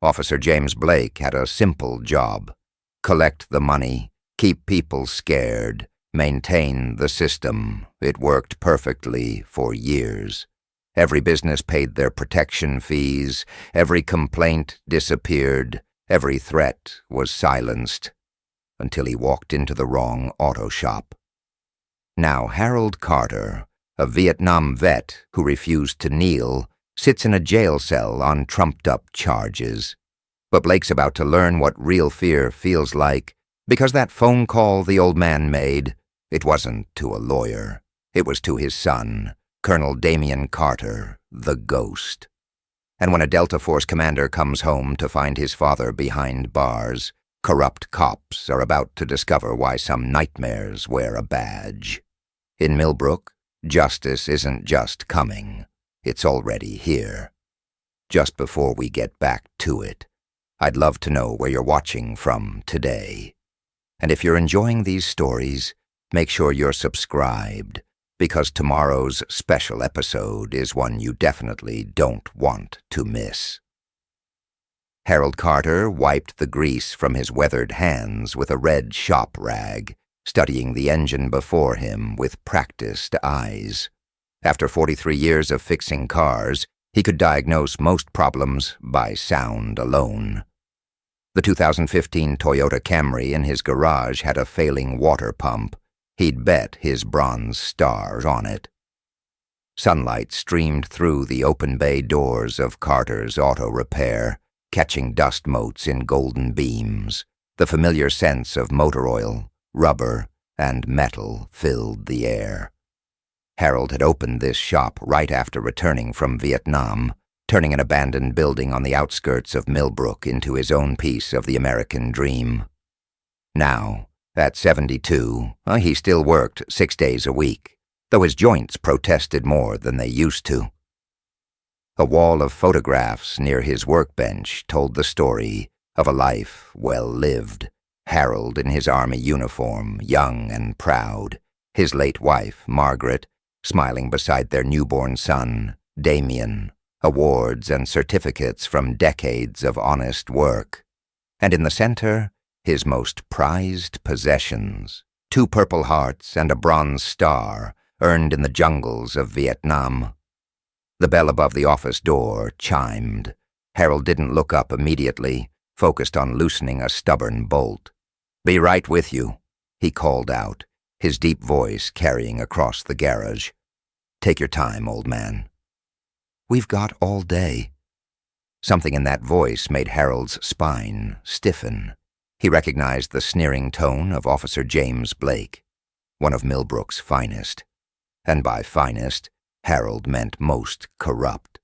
Officer James Blake had a simple job: collect the money, keep people scared, maintain the system. It worked perfectly for years. Every business paid their protection fees, every complaint disappeared, every threat was silenced, until he walked into the wrong auto shop. Now Harold Carter, a Vietnam vet who refused to kneel, sits in a jail cell on trumped-up charges. But Blake's about to learn what real fear feels like, because that phone call the old man made, it wasn't to a lawyer. It was to his son, Colonel Damian Carter, the ghost. And when a Delta Force commander comes home to find his father behind bars, corrupt cops are about to discover why some nightmares wear a badge. In Millbrook, justice isn't just coming, it's already here. Just before we get back to it, I'd love to know where you're watching from today. And if you're enjoying these stories, make sure you're subscribed, because tomorrow's special episode is one you definitely don't want to miss. Harold Carter wiped the grease from his weathered hands with a red shop rag, studying the engine before him with practiced eyes. After 43 years of fixing cars, he could diagnose most problems by sound alone. The 2015 Toyota Camry in his garage had a failing water pump. He'd bet his bronze star on it. Sunlight streamed through the open bay doors of Carter's auto repair, catching dust motes in golden beams. The familiar scents of motor oil, rubber, and metal filled the air. Harold had opened this shop right after returning from Vietnam, turning an abandoned building on the outskirts of Millbrook into his own piece of the American dream. Now, at 72, he still worked 6 days a week, though his joints protested more than they used to. A wall of photographs near his workbench told the story of a life well lived. Harold in his army uniform, young and proud, his late wife, Margaret, smiling beside their newborn son, Damien, awards and certificates from decades of honest work. And in the center, his most prized possessions, 2 Purple Hearts and a Bronze Star, earned in the jungles of Vietnam. The bell above the office door chimed. Harold didn't look up immediately, focused on loosening a stubborn bolt. "Be right with you," he called out, his deep voice carrying across the garage. "Take your time, old man." "We've got all day." Something in that voice made Harold's spine stiffen. He recognized the sneering tone of Officer James Blake, one of Millbrook's finest. And by finest, Harold meant most corrupt.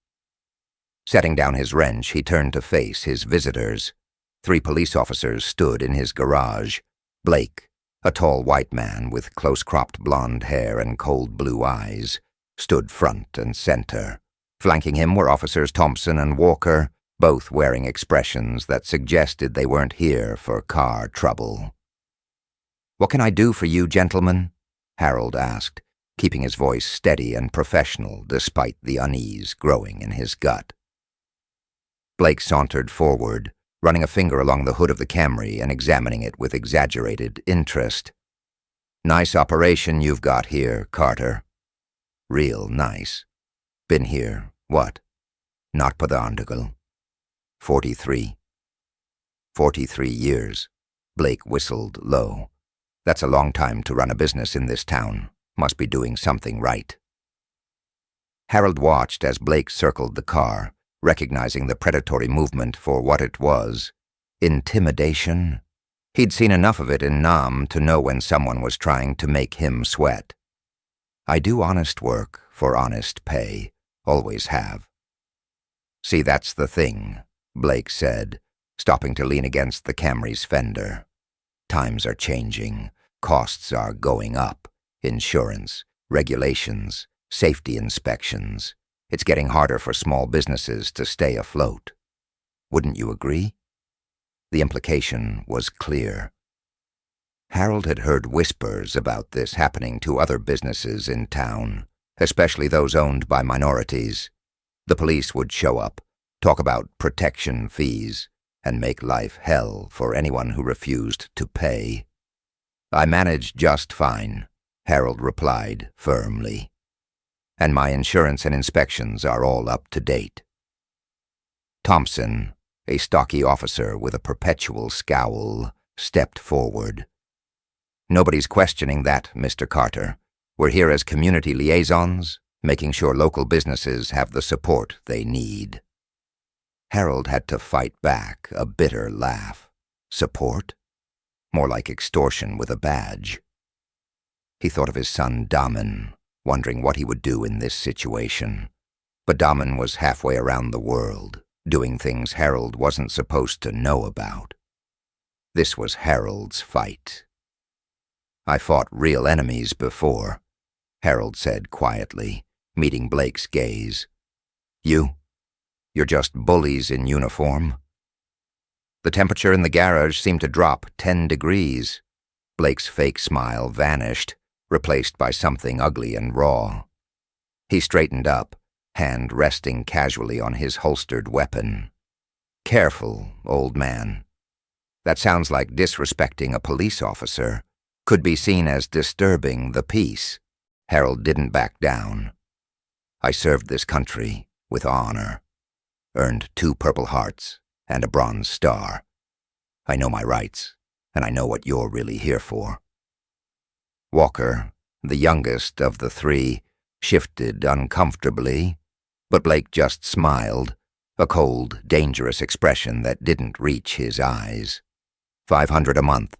Setting down his wrench, he turned to face his visitors. 3 police officers stood in his garage. Blake, a tall white man with close-cropped blonde hair and cold blue eyes, stood front and center. Flanking him were Officers Thompson and Walker, both wearing expressions that suggested they weren't here for car trouble. "What can I do for you, gentlemen?" Harold asked, keeping his voice steady and professional despite the unease growing in his gut. Blake sauntered forward, running a finger along the hood of the Camry and examining it with exaggerated interest. "Nice operation you've got here, Carter. Real nice. Been here, what? Not på the Undergal. 43. 43 years. Blake whistled low. That's a long time to run a business in this town. Must be doing something right. Harold watched as Blake circled the car, recognizing the predatory movement for what it was. Intimidation. He'd seen enough of it in Nam to know when someone was trying to make him sweat. "I do honest work for honest pay. Always have." "See, that's the thing," Blake said, stopping to lean against the Camry's fender. "Times are changing. Costs are going up. Insurance, regulations, safety inspections. It's getting harder for small businesses to stay afloat. Wouldn't you agree?" The implication was clear. Harold had heard whispers about this happening to other businesses in town, especially those owned by minorities. The police would show up, talk about protection fees, and make life hell for anyone who refused to pay. "I manage just fine," Harold replied firmly. "And my insurance and inspections are all up to date." Thompson, a stocky officer with a perpetual scowl, stepped forward. "Nobody's questioning that, Mr. Carter. We're here as community liaisons, making sure local businesses have the support they need." Harold had to fight back a bitter laugh. Support? More like extortion with a badge. He thought of his son Daman, wondering what he would do in this situation. But Daman was halfway around the world, doing things Harold wasn't supposed to know about. This was Harold's fight. "I fought real enemies before," Harold said quietly, meeting Blake's gaze. You're just bullies in uniform." The temperature in the garage seemed to drop 10 degrees. Blake's fake smile vanished, replaced by something ugly and raw. He straightened up, hand resting casually on his holstered weapon. "Careful, old man. That sounds like disrespecting a police officer. Could be seen as disturbing the peace." Harold didn't back down. "I served this country with honor. Earned 2 Purple Hearts and a Bronze Star. I know my rights, and I know what you're really here for." Walker, the youngest of the 3, shifted uncomfortably, but Blake just smiled, a cold, dangerous expression that didn't reach his eyes. $500 a month,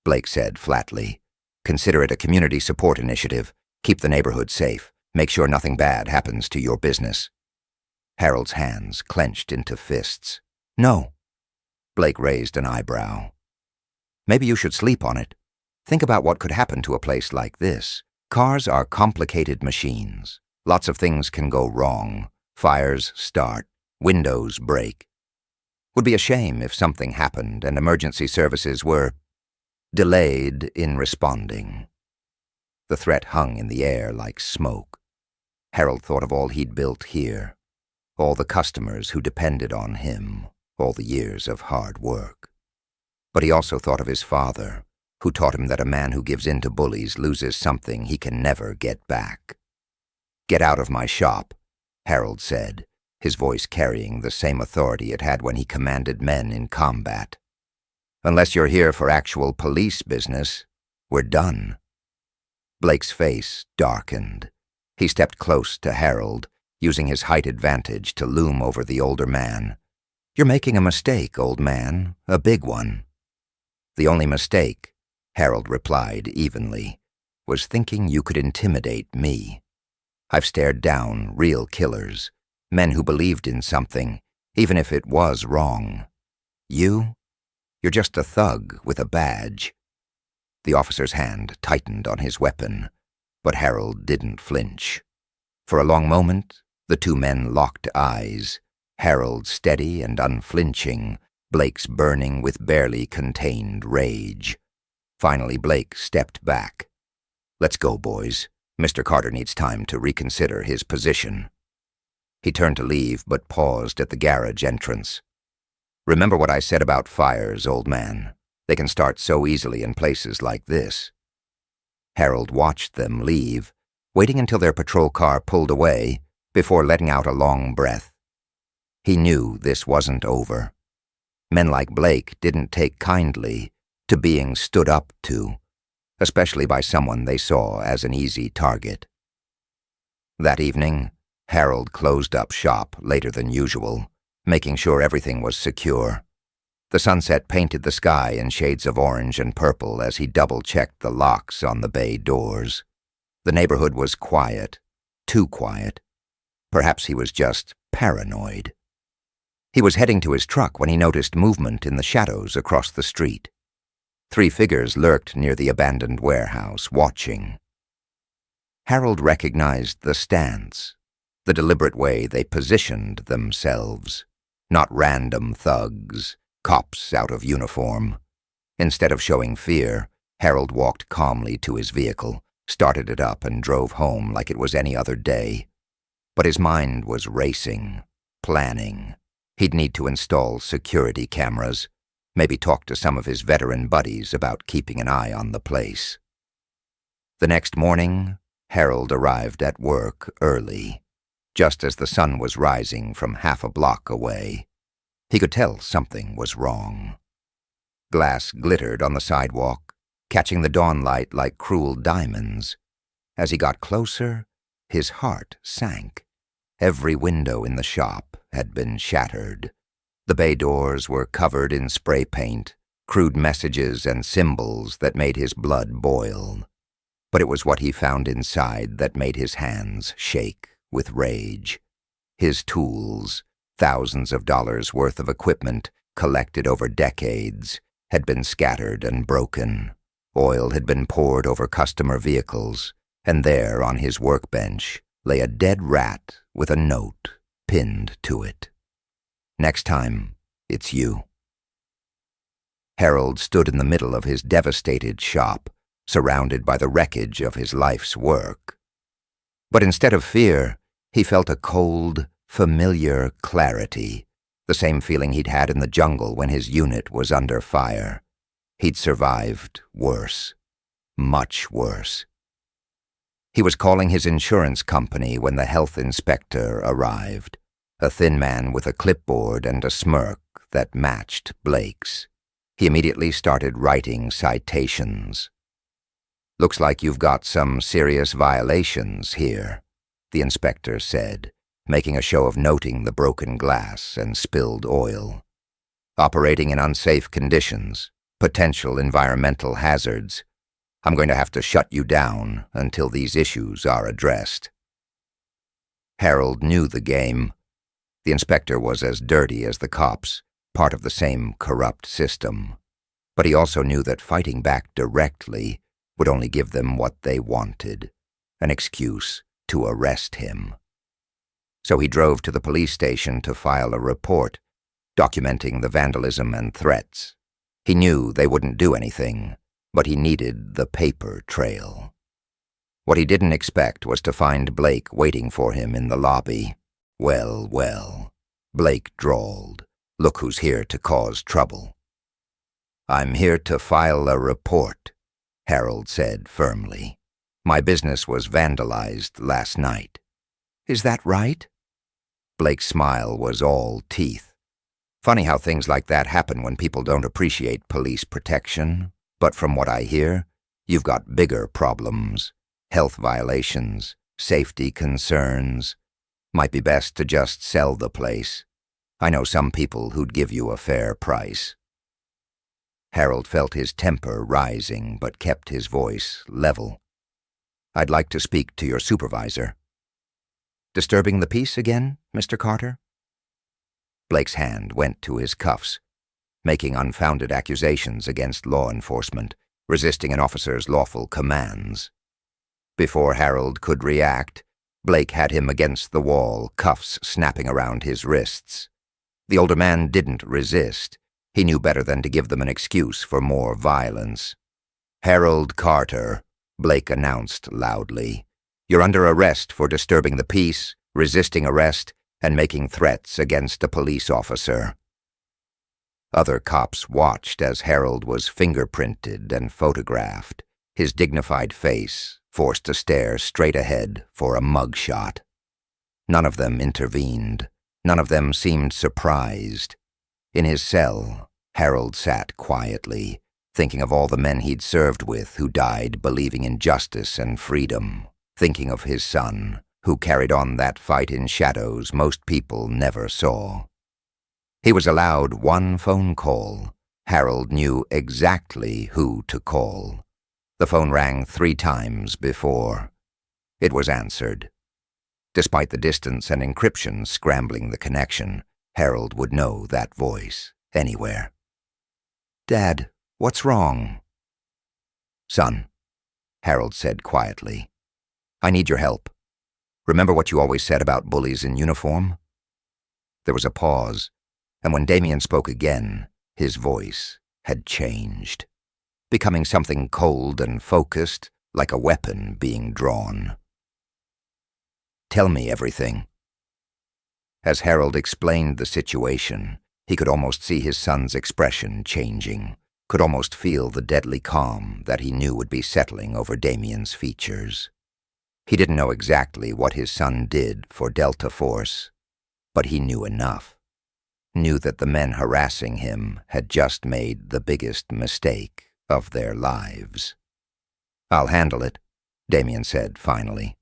Blake said flatly. "Consider it a community support initiative. Keep the neighborhood safe. Make sure nothing bad happens to your business." Harold's hands clenched into fists. "No." Blake raised an eyebrow. "Maybe you should sleep on it. Think about what could happen to a place like this. Cars are complicated machines. Lots of things can go wrong. Fires start. Windows break. Would be a shame if something happened and emergency services were delayed in responding." The threat hung in the air like smoke. Harold thought of all he'd built here. All the customers who depended on him, all the years of hard work. But he also thought of his father, who taught him that a man who gives in to bullies loses something he can never get back. "Get out of my shop," Harold said, his voice carrying the same authority it had when he commanded men in combat. "Unless you're here for actual police business, we're done." Blake's face darkened. He stepped close to Harold, using his height advantage to loom over the older man. "You're making a mistake, old man, a big one." "The only mistake," Harold replied evenly, "was thinking you could intimidate me. I've stared down real killers, men who believed in something, even if it was wrong. You're just a thug with a badge." The officer's hand tightened on his weapon, but Harold didn't flinch. For a long moment, the 2 men locked eyes, Harold steady and unflinching, Blake's burning with barely contained rage. Finally, Blake stepped back. "Let's go, boys. Mr. Carter needs time to reconsider his position." He turned to leave, but paused at the garage entrance. "Remember what I said about fires, old man. They can start so easily in places like this." Harold watched them leave, waiting until their patrol car pulled away before letting out a long breath. He knew this wasn't over. Men like Blake didn't take kindly to being stood up to, especially by someone they saw as an easy target. That evening, Harold closed up shop later than usual, making sure everything was secure. The sunset painted the sky in shades of orange and purple as he double-checked the locks on the bay doors. The neighborhood was quiet, too quiet. Perhaps he was just paranoid. He was heading to his truck when he noticed movement in the shadows across the street. 3 figures lurked near the abandoned warehouse, watching. Harold recognized the stance, the deliberate way they positioned themselves. Not random thugs, cops out of uniform. Instead of showing fear, Harold walked calmly to his vehicle, started it up, and drove home like it was any other day. But his mind was racing, planning. He'd need to install security cameras, maybe talk to some of his veteran buddies about keeping an eye on the place. The next morning, Harold arrived at work early, just as the sun was rising from half a block away. He could tell something was wrong. Glass glittered on the sidewalk, catching the dawn light like cruel diamonds. As he got closer, his heart sank. Every window in the shop had been shattered. The bay doors were covered in spray paint, crude messages and symbols that made his blood boil. But it was what he found inside that made his hands shake with rage. His tools, thousands of dollars worth of equipment collected over decades, had been scattered and broken. Oil had been poured over customer vehicles, and there on his workbench lay a dead rat with a note pinned to it. "Next time, it's you." Harold stood in the middle of his devastated shop, surrounded by the wreckage of his life's work. But instead of fear, he felt a cold, familiar clarity, the same feeling he'd had in the jungle when his unit was under fire. He'd survived worse, much worse. He was calling his insurance company when the health inspector arrived, a thin man with a clipboard and a smirk that matched Blake's. He immediately started writing citations. "Looks like you've got some serious violations here," the inspector said, making a show of noting the broken glass and spilled oil. "Operating in unsafe conditions, potential environmental hazards. I'm going to have to shut you down until these issues are addressed." Harold knew the game. The inspector was as dirty as the cops, part of the same corrupt system. But he also knew that fighting back directly would only give them what they wanted, an excuse to arrest him. So he drove to the police station to file a report, documenting the vandalism and threats. He knew they wouldn't do anything, but he needed the paper trail. What he didn't expect was to find Blake waiting for him in the lobby. "Well, well," Blake drawled. "Look who's here to cause trouble." "I'm here to file a report," Harold said firmly. "My business was vandalized last night." "Is that right?" Blake's smile was all teeth. "Funny how things like that happen when people don't appreciate police protection. But from what I hear, you've got bigger problems. Health violations, safety concerns. Might be best to just sell the place. I know some people who'd give you a fair price." Harold felt his temper rising, but kept his voice level. "I'd like to speak to your supervisor." "Disturbing the peace again, Mr. Carter?" Blake's hand went to his cuffs, making unfounded accusations against law enforcement, resisting an officer's lawful commands. Before Harold could react, Blake had him against the wall, cuffs snapping around his wrists. The older man didn't resist. He knew better than to give them an excuse for more violence. "Harold Carter," Blake announced loudly. "You're under arrest for disturbing the peace, resisting arrest, and making threats against a police officer." Other cops watched as Harold was fingerprinted and photographed, his dignified face forced to stare straight ahead for a mugshot. None of them intervened. None of them seemed surprised. In his cell, Harold sat quietly, thinking of all the men he'd served with who died believing in justice and freedom, thinking of his son, who carried on that fight in shadows most people never saw. He was allowed one phone call. Harold knew exactly who to call. The phone rang 3 times before. It was answered. Despite the distance and encryption scrambling the connection, Harold would know that voice anywhere. "Dad, what's wrong?" "Son," Harold said quietly, "I need your help. Remember what you always said about bullies in uniform?" There was a pause, and when Damien spoke again, his voice had changed, becoming something cold and focused, like a weapon being drawn. "Tell me everything." As Harold explained the situation, he could almost see his son's expression changing, could almost feel the deadly calm that he knew would be settling over Damien's features. He didn't know exactly what his son did for Delta Force, but he knew enough. Knew that the men harassing him had just made the biggest mistake of their lives. "I'll handle it," Damien said finally.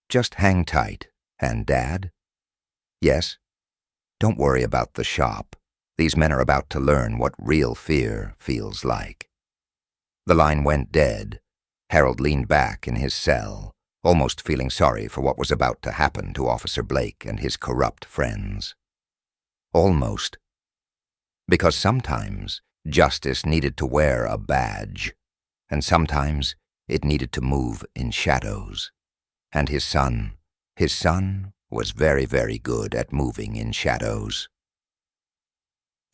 "Just hang tight. And Dad?" "Yes? Don't worry about the shop. These men are about to learn what real fear feels like." The line went dead. Harold leaned back in his cell, almost feeling sorry for what was about to happen to Officer Blake and his corrupt friends. Almost. Because sometimes justice needed to wear a badge, and sometimes it needed to move in shadows. And his son was very, very good at moving in shadows.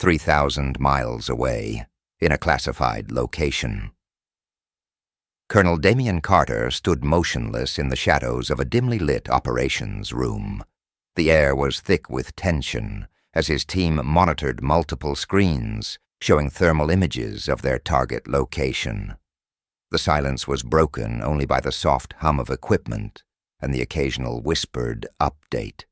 3,000 miles away, in a classified location. Colonel Damien Carter stood motionless in the shadows of a dimly lit operations room. The air was thick with tension as his team monitored multiple screens showing thermal images of their target location. The silence was broken only by the soft hum of equipment and the occasional whispered update.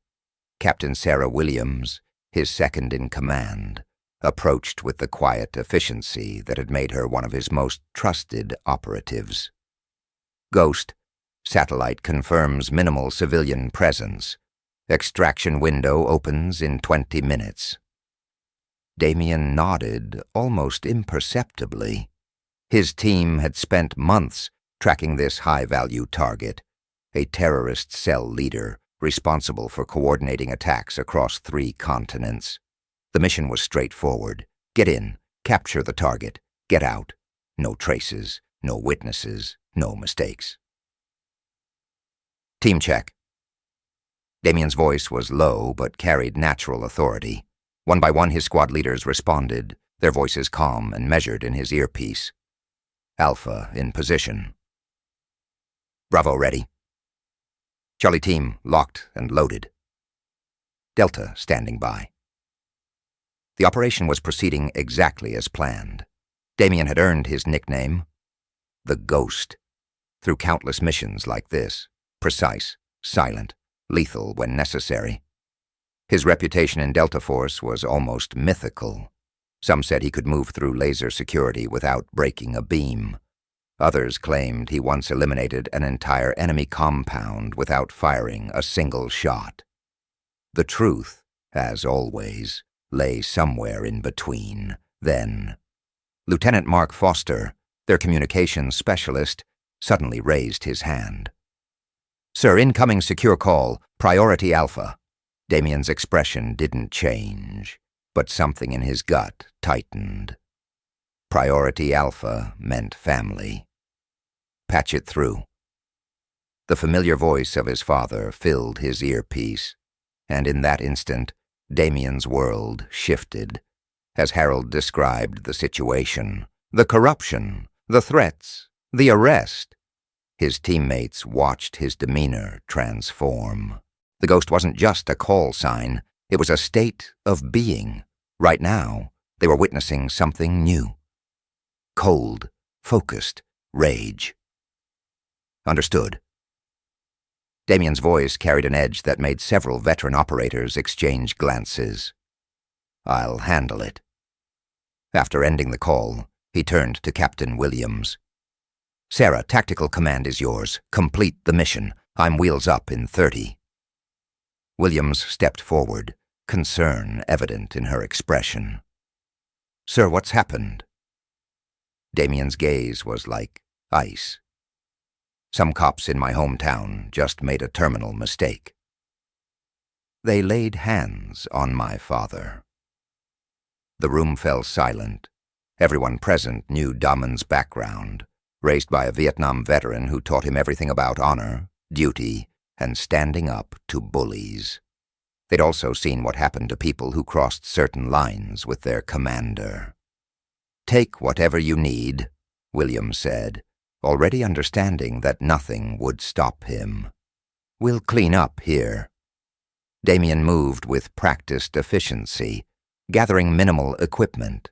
Captain Sarah Williams, his second-in-command, approached with the quiet efficiency that had made her one of his most trusted operatives. "Ghost, satellite confirms minimal civilian presence. Extraction window opens in 20 minutes. Damien nodded almost imperceptibly. His team had spent months tracking this high-value target, a terrorist cell leader responsible for coordinating attacks across 3 continents. The mission was straightforward. Get in, capture the target, get out. No traces, no witnesses, no mistakes. "Team check." Damien's voice was low but carried natural authority. One by one his squad leaders responded, their voices calm and measured in his earpiece. "Alpha in position." "Bravo ready." "Charlie team locked and loaded." "Delta standing by." The operation was proceeding exactly as planned. Damien had earned his nickname, the Ghost, through countless missions like this, precise, silent, lethal when necessary. His reputation in Delta Force was almost mythical. Some said he could move through laser security without breaking a beam. Others claimed he once eliminated an entire enemy compound without firing a single shot. The truth, as always, lay somewhere in between. Then, Lieutenant Mark Foster, their communications specialist, suddenly raised his hand. "Sir, incoming secure call, priority Alpha." Damien's expression didn't change, but something in his gut tightened. Priority Alpha meant family. "Patch it through." The familiar voice of his father filled his earpiece, and in that instant, Damien's world shifted. As Harold described the situation, the corruption, the threats, the arrest, his teammates watched his demeanor transform. The Ghost wasn't just a call sign, it was a state of being. Right now, they were witnessing something new. Cold, focused rage. "Understood." Damien's voice carried an edge that made several veteran operators exchange glances. "I'll handle it." After ending the call, he turned to Captain Williams. "Sarah, tactical command is yours. Complete the mission. I'm wheels up in 30. Williams stepped forward, concern evident in her expression. "Sir, what's happened?" Damien's gaze was like ice. "Some cops in my hometown just made a terminal mistake. They laid hands on my father." The room fell silent. Everyone present knew Damon's background, raised by a Vietnam veteran who taught him everything about honor, duty, and standing up to bullies. They'd also seen what happened to people who crossed certain lines with their commander. "Take whatever you need," William said, already understanding that nothing would stop him. "We'll clean up here." Damien moved with practiced efficiency, gathering minimal equipment.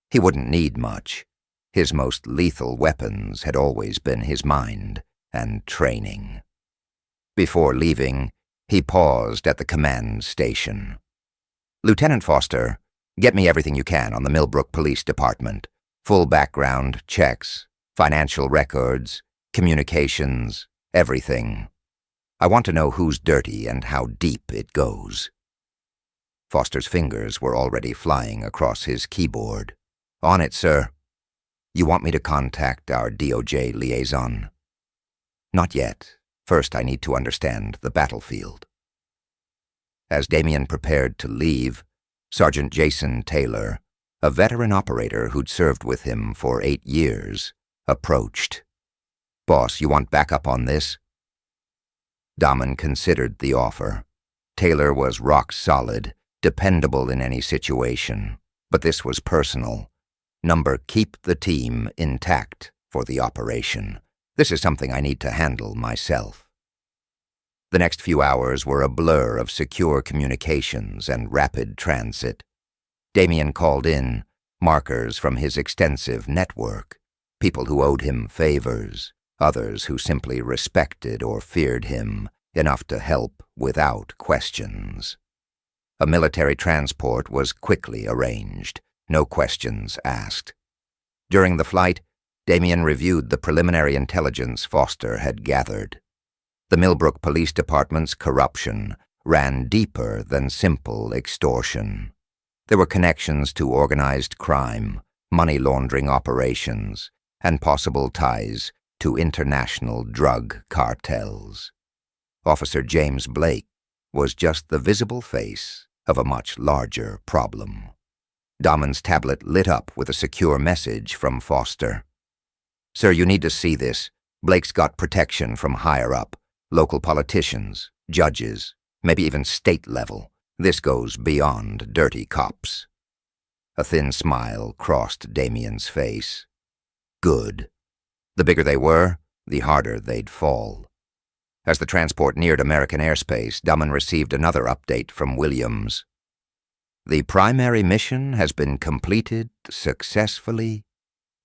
He wouldn't need much. His most lethal weapons had always been his mind and training. Before leaving, he paused at the command station. "Lieutenant Foster, get me everything you can on the Millbrook Police Department. Full background checks, financial records, communications, everything. I want to know who's dirty and how deep it goes." Foster's fingers were already flying across his keyboard. "On it, sir." "You want me to contact our DOJ liaison?" "Not yet. First, I need to understand the battlefield." As Damien prepared to leave, Sergeant Jason Taylor, a veteran operator who'd served with him for 8 years, approached. "Boss, you want backup on this?" Damon considered the offer. Taylor was rock solid, dependable in any situation, but this was personal. Number, keep the team intact for the operation. This is something I need to handle myself. The next few hours were a blur of secure communications and rapid transit. Damien called in markers from his extensive network, people who owed him favors, others who simply respected or feared him enough to help without questions. A military transport was quickly arranged, no questions asked. During the flight, Damien reviewed the preliminary intelligence Foster had gathered. The Millbrook Police Department's corruption ran deeper than simple extortion. There were connections to organized crime, money laundering operations, and possible ties to international drug cartels. Officer James Blake was just the visible face of a much larger problem. Damon's tablet lit up with a secure message from Foster. "Sir, you need to see this. Blake's got protection from higher up, local politicians, judges, maybe even state level. This goes beyond dirty cops." A thin smile crossed Damien's face. Good. The bigger they were, the harder they'd fall. As the transport neared American airspace, Damon received another update from Williams. "The primary mission has been completed successfully.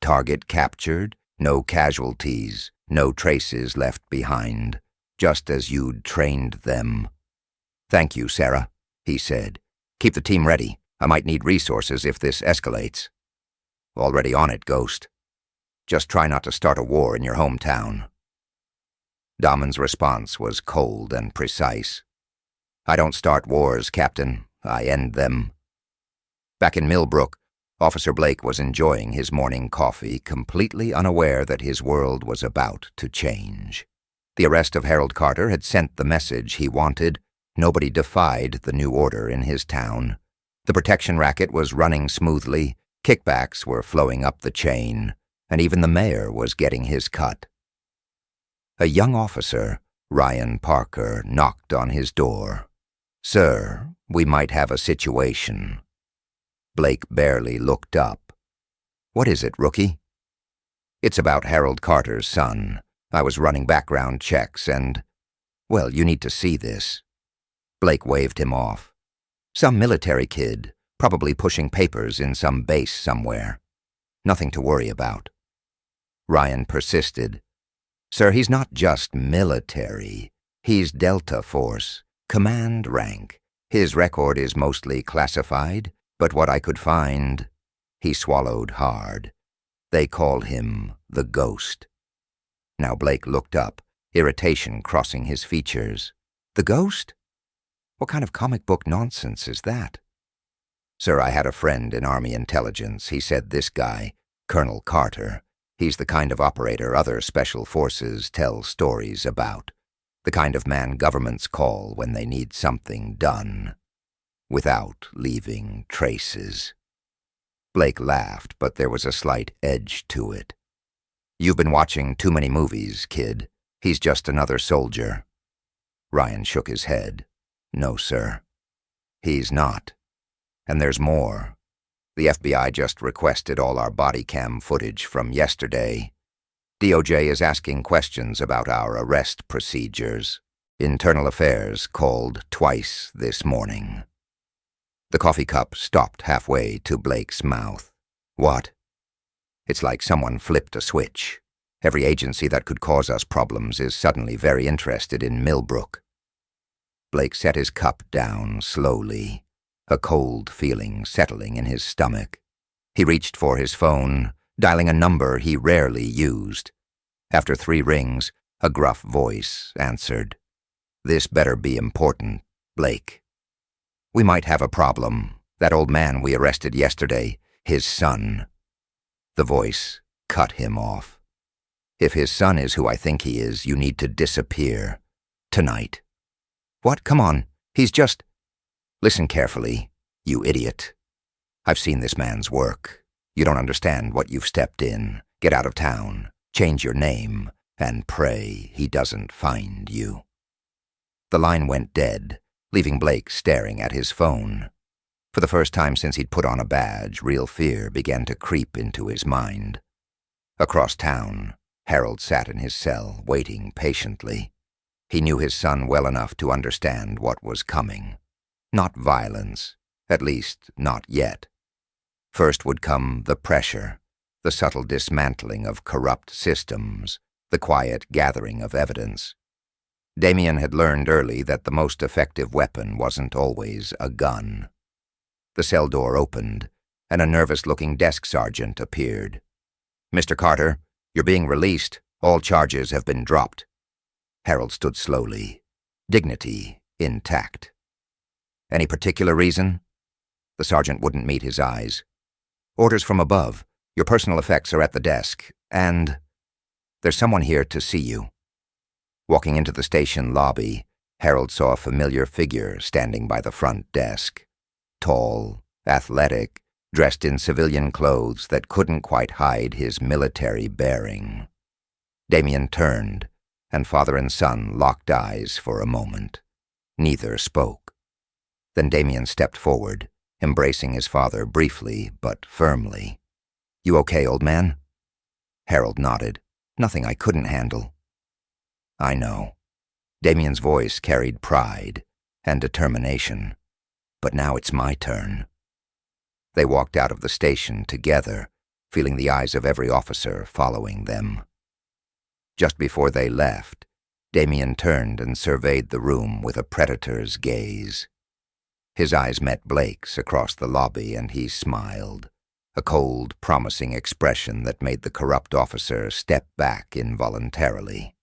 Target captured, no casualties, no traces left behind, just as you'd trained them." "Thank you, Sarah," he said. "Keep the team ready. I might need resources if this escalates." "Already on it, Ghost. Just try not to start a war in your hometown." Damon's response was cold and precise. "I don't start wars, Captain. I end them." Back in Millbrook, Officer Blake was enjoying his morning coffee, completely unaware that his world was about to change. The arrest of Harold Carter had sent the message he wanted. Nobody defied the new order in his town. The protection racket was running smoothly, kickbacks were flowing up the chain, and even the mayor was getting his cut. A young officer, Ryan Parker, knocked on his door. "Sir, we might have a situation." Blake barely looked up. "What is it, rookie?" "It's about Harold Carter's son. I was running background checks and... well, you need to see this." Blake waved him off. "Some military kid, probably pushing papers in some base somewhere. Nothing to worry about." Ryan persisted. "Sir, he's not just military. He's Delta Force, command rank. His record is mostly classified, but what I could find..." He swallowed hard. "They call him the Ghost." Now Blake looked up, irritation crossing his features. "The Ghost? What kind of comic book nonsense is that?" "Sir, I had a friend in Army intelligence. He said this guy, Colonel Carter, he's the kind of operator other special forces tell stories about. The kind of man governments call when they need something done, without leaving traces." Blake laughed, but there was a slight edge to it. "You've been watching too many movies, kid. He's just another soldier." Ryan shook his head. "No, sir. He's not. And there's more. The FBI just requested all our body cam footage from yesterday. DOJ is asking questions about our arrest procedures." Internal Affairs called twice this morning. The coffee cup stopped halfway to Blake's mouth. What? It's like someone flipped a switch. Every agency that could cause us problems is suddenly very interested in Millbrook. Blake set his cup down slowly, a cold feeling settling in his stomach. He reached for his phone, dialing a number he rarely used. After 3 rings, a gruff voice answered. "This better be important, Blake. We might have a problem. That old man we arrested yesterday, his son." The voice cut him off. "If his son is who I think he is, you need to disappear. Tonight." "What? Come on. He's just—" "Listen carefully, you idiot. I've seen this man's work. You don't understand what you've stepped in. Get out of town, change your name, and pray he doesn't find you." The line went dead, leaving Blake staring at his phone. For the first time since he'd put on a badge, real fear began to creep into his mind. Across town, Harold sat in his cell, waiting patiently. He knew his son well enough to understand what was coming. Not violence, at least not yet. First would come the pressure, the subtle dismantling of corrupt systems, the quiet gathering of evidence. Damien had learned early that the most effective weapon wasn't always a gun. The cell door opened, and a nervous-looking desk sergeant appeared. "Mr. Carter, you're being released. All charges have been dropped." Harold stood slowly, dignity intact. "Any particular reason?" The sergeant wouldn't meet his eyes. "Orders from above. Your personal effects are at the desk, and there's someone here to see you." Walking into the station lobby, Harold saw a familiar figure standing by the front desk. Tall, athletic, dressed in civilian clothes that couldn't quite hide his military bearing. Damien turned, and father and son locked eyes for a moment. Neither spoke. Then Damien stepped forward, embracing his father briefly but firmly. "You okay, old man?" Harold nodded. "Nothing I couldn't handle." "I know." Damien's voice carried pride and determination. "But now it's my turn." They walked out of the station together, feeling the eyes of every officer following them. Just before they left, Damien turned and surveyed the room with a predator's gaze. His eyes met Blake's across the lobby, and he smiled, a cold, promising expression that made the corrupt officer step back involuntarily.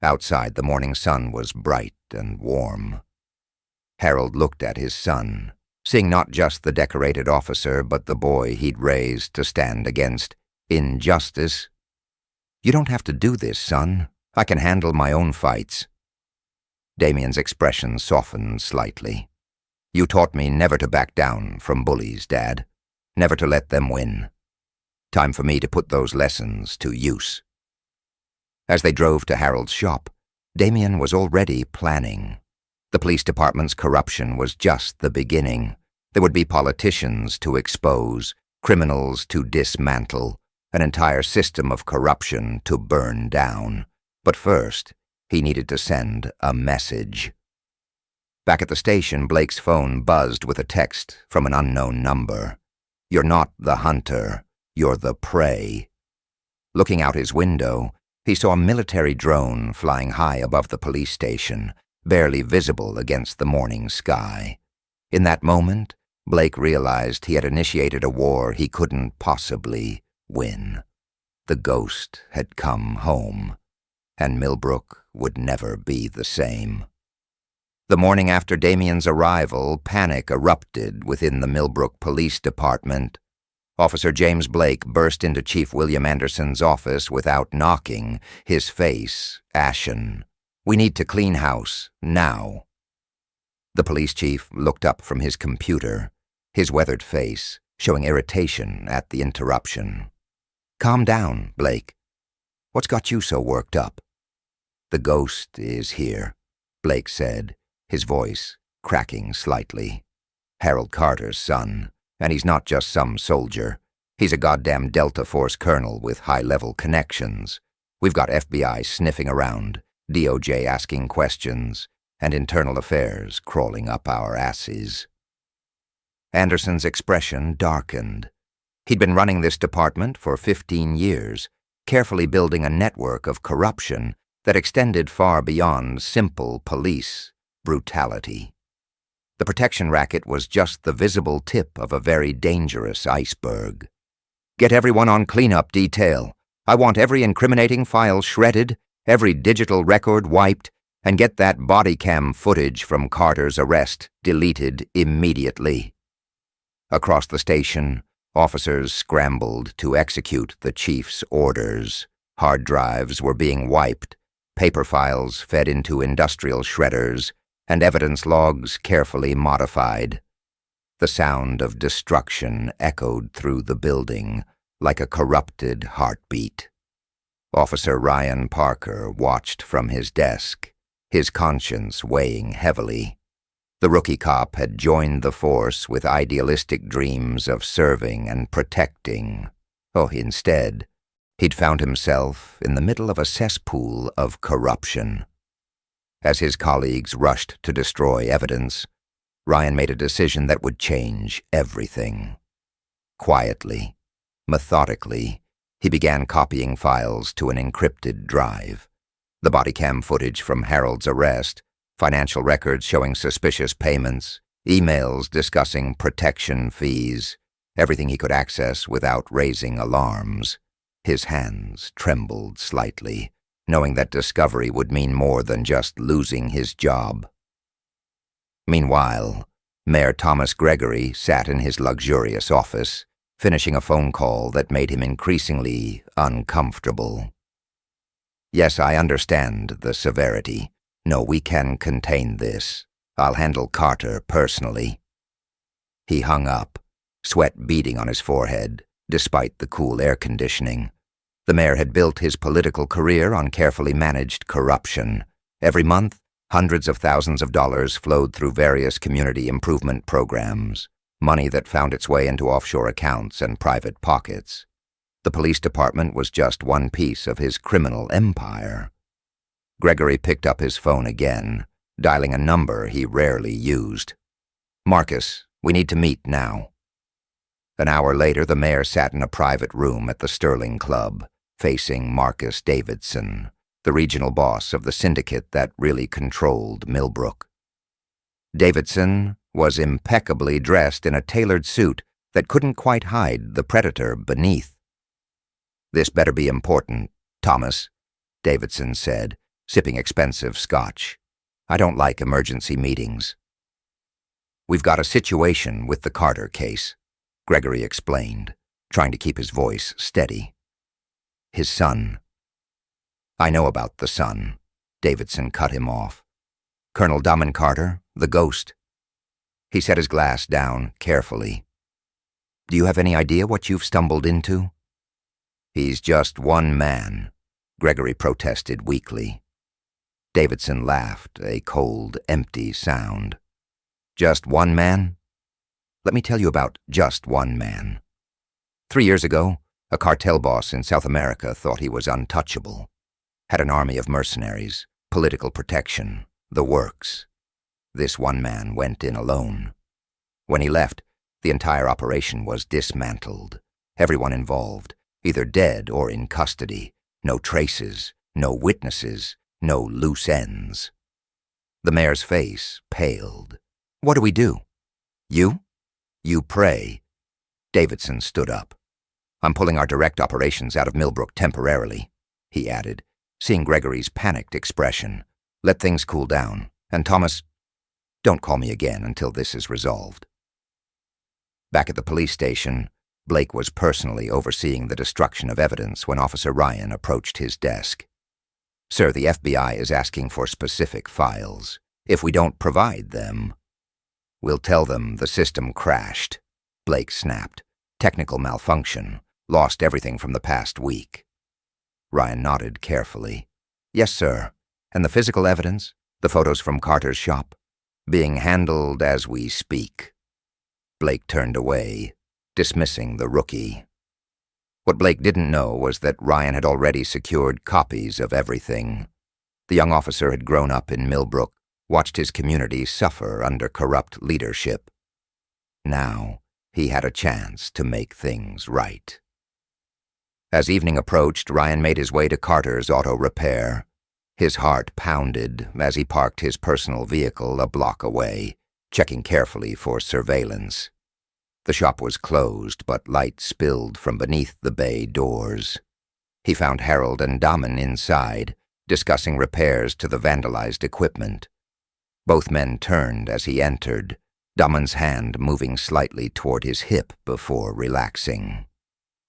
Outside, the morning sun was bright and warm. Harold looked at his son, seeing not just the decorated officer, but the boy he'd raised to stand against injustice. "You don't have to do this, son. I can handle my own fights." Damien's expression softened slightly. "You taught me never to back down from bullies, Dad. Never to let them win. Time for me to put those lessons to use." As they drove to Harold's shop, Damien was already planning. The police department's corruption was just the beginning. There would be politicians to expose, criminals to dismantle, an entire system of corruption to burn down. But first, he needed to send a message. Back at the station, Blake's phone buzzed with a text from an unknown number. "You're not the hunter, you're the prey." Looking out his window, he saw a military drone flying high above the police station, barely visible against the morning sky. In that moment, Blake realized he had initiated a war he couldn't possibly win. The ghost had come home, and Millbrook would never be the same. The morning after Damien's arrival, panic erupted within the Millbrook Police Department. Officer James Blake burst into Chief William Anderson's office without knocking, his face ashen. "We need to clean house, now." The police chief looked up from his computer, his weathered face showing irritation at the interruption. "Calm down, Blake. What's got you so worked up?" "The ghost is here," Blake said, his voice cracking slightly. "Harold Carter's son, and he's not just some soldier. He's a goddamn Delta Force colonel with high-level connections. We've got FBI sniffing around, DOJ asking questions, and internal affairs crawling up our asses. Anderson's expression darkened. He'd been running this department for 15 years, carefully building a network of corruption that extended far beyond simple police brutality. The protection racket was just the visible tip of a very dangerous iceberg. Get everyone on cleanup detail. I want every incriminating file shredded, every digital record wiped, and get that body cam footage from Carter's arrest deleted immediately. Across the station, officers scrambled to execute the chief's orders. Hard drives were being wiped, paper files fed into industrial shredders, and evidence logs carefully modified. The sound of destruction echoed through the building like a corrupted heartbeat. Officer Ryan Parker watched from his desk, his conscience weighing heavily. The rookie cop had joined the force with idealistic dreams of serving and protecting. Instead, he'd found himself in the middle of a cesspool of corruption. As his colleagues rushed to destroy evidence, Ryan made a decision that would change everything. Quietly, methodically, he began copying files to an encrypted drive. The body cam footage from Harold's arrest, financial records showing suspicious payments, emails discussing protection fees, everything he could access without raising alarms. His hands trembled slightly, knowing that discovery would mean more than just losing his job. Meanwhile, Mayor Thomas Gregory sat in his luxurious office, finishing a phone call that made him increasingly uncomfortable. Yes, I understand the severity. No, we can contain this. I'll handle Carter personally. He hung up, sweat beading on his forehead, despite the cool air conditioning. The mayor had built his political career on carefully managed corruption. Every month, hundreds of thousands of dollars flowed through various community improvement programs, money that found its way into offshore accounts and private pockets. The police department was just one piece of his criminal empire. Gregory picked up his phone again, dialing a number he rarely used. "Marcus, we need to meet now." An hour later, the mayor sat in a private room at the Sterling Club, facing Marcus Davidson, the regional boss of the syndicate that really controlled Millbrook. Davidson was impeccably dressed in a tailored suit that couldn't quite hide the predator beneath. "This better be important, Thomas," Davidson said, sipping expensive scotch. "I don't like emergency meetings." "We've got a situation with the Carter case," Gregory explained, trying to keep his voice steady. "His son." "I know about the son," Davidson cut him off. "Colonel Damon Carter, the ghost." He set his glass down carefully. "Do you have any idea what you've stumbled into?" "He's just one man," Gregory protested weakly. Davidson laughed, a cold, empty sound. "Just one man? Let me tell you about just one man. 3 years ago, a cartel boss in South America thought he was untouchable. Had an army of mercenaries, political protection, the works. This one man went in alone. When he left, the entire operation was dismantled. Everyone involved, either dead or in custody. No traces, no witnesses, no loose ends." The mayor's face paled. "What do we do?" "You? You pray." Davidson stood up. "I'm pulling our direct operations out of Millbrook temporarily," he added, seeing Gregory's panicked expression. "Let things cool down. And Thomas, don't call me again until this is resolved." Back at the police station, Blake was personally overseeing the destruction of evidence when Officer Ryan approached his desk. "Sir, the FBI is asking for specific files. If we don't provide them..." "We'll tell them the system crashed," Blake snapped. "Technical malfunction. Lost everything from the past week." Ryan nodded carefully. "Yes, sir. And the physical evidence? The photos from Carter's shop?" "Being handled as we speak." Blake turned away, dismissing the rookie. What Blake didn't know was that Ryan had already secured copies of everything. The young officer had grown up in Millbrook, watched his community suffer under corrupt leadership. Now, he had a chance to make things right. As evening approached, Ryan made his way to Carter's Auto Repair. His heart pounded as he parked his personal vehicle a block away, checking carefully for surveillance. The shop was closed, but light spilled from beneath the bay doors. He found Harold and Daman inside, discussing repairs to the vandalized equipment. Both men turned as he entered, Daman's hand moving slightly toward his hip before relaxing.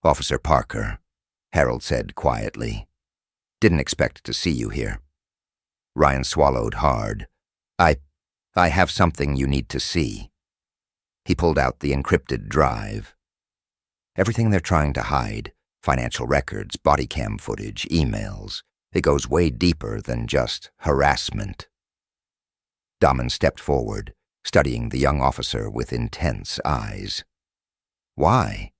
"Officer Parker," Harold said quietly. "Didn't expect to see you here." Ryan swallowed hard. I have something you need to see." He pulled out the encrypted drive. Everything they're trying to hide, financial records, body cam footage, emails, it goes way deeper than just harassment. Daman stepped forward, studying the young officer with intense eyes. "Why?"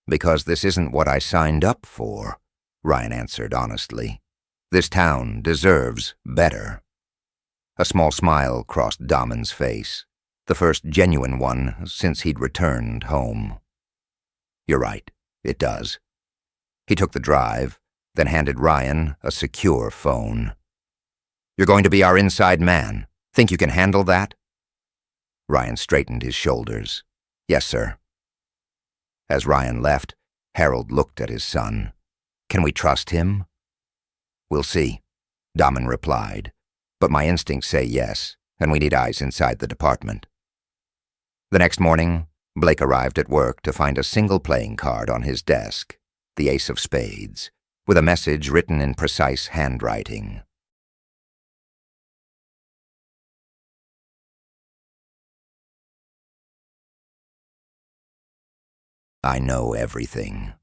"Because this isn't what I signed up for," Ryan answered honestly. "This town deserves better." A small smile crossed Daman's face, the first genuine one since he'd returned home. "You're right, it does." He took the drive, then handed Ryan a secure phone. "You're going to be our inside man. Think you can handle that?" Ryan straightened his shoulders. "Yes, sir." As Ryan left, Harold looked at his son. "Can we trust him?" "We'll see," Daman replied. "But my instincts say yes, and we need eyes inside the department." The next morning, Blake arrived at work to find a single playing card on his desk, the ace of spades, with a message written in precise handwriting. "I know everything."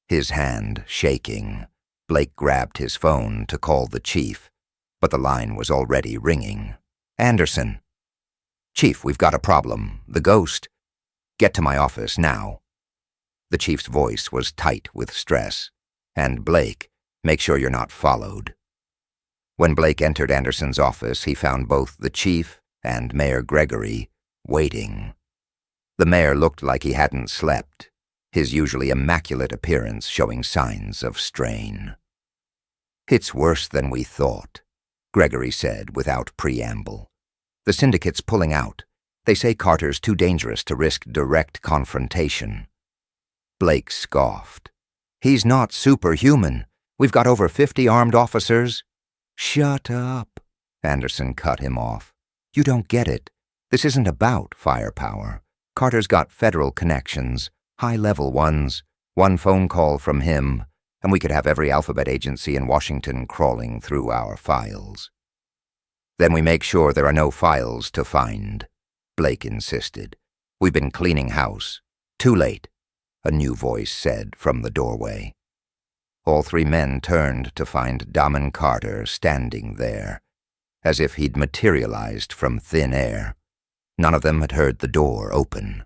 His hand shaking, Blake grabbed his phone to call the chief, but the line was already ringing. "Anderson." "Chief, we've got a problem. The ghost." "Get to my office now." The chief's voice was tight with stress. "And Blake, make sure you're not followed." When Blake entered Anderson's office, he found both the chief and Mayor Gregory waiting. The mayor looked like he hadn't slept, his usually immaculate appearance showing signs of strain. "It's worse than we thought," Gregory said without preamble. "The syndicate's pulling out. They say Carter's too dangerous to risk direct confrontation." Blake scoffed. "He's not superhuman. We've got over 50 armed officers." "Shut up," Anderson cut him off. "You don't get it. This isn't about firepower. Carter's got federal connections, high-level ones, one phone call from him, and we could have every alphabet agency in Washington crawling through our files." "Then we make sure there are no files to find," Blake insisted. "We've been cleaning house." "Too late," a new voice said from the doorway. All three men turned to find Daman Carter standing there, as if he'd materialized from thin air. None of them had heard the door open.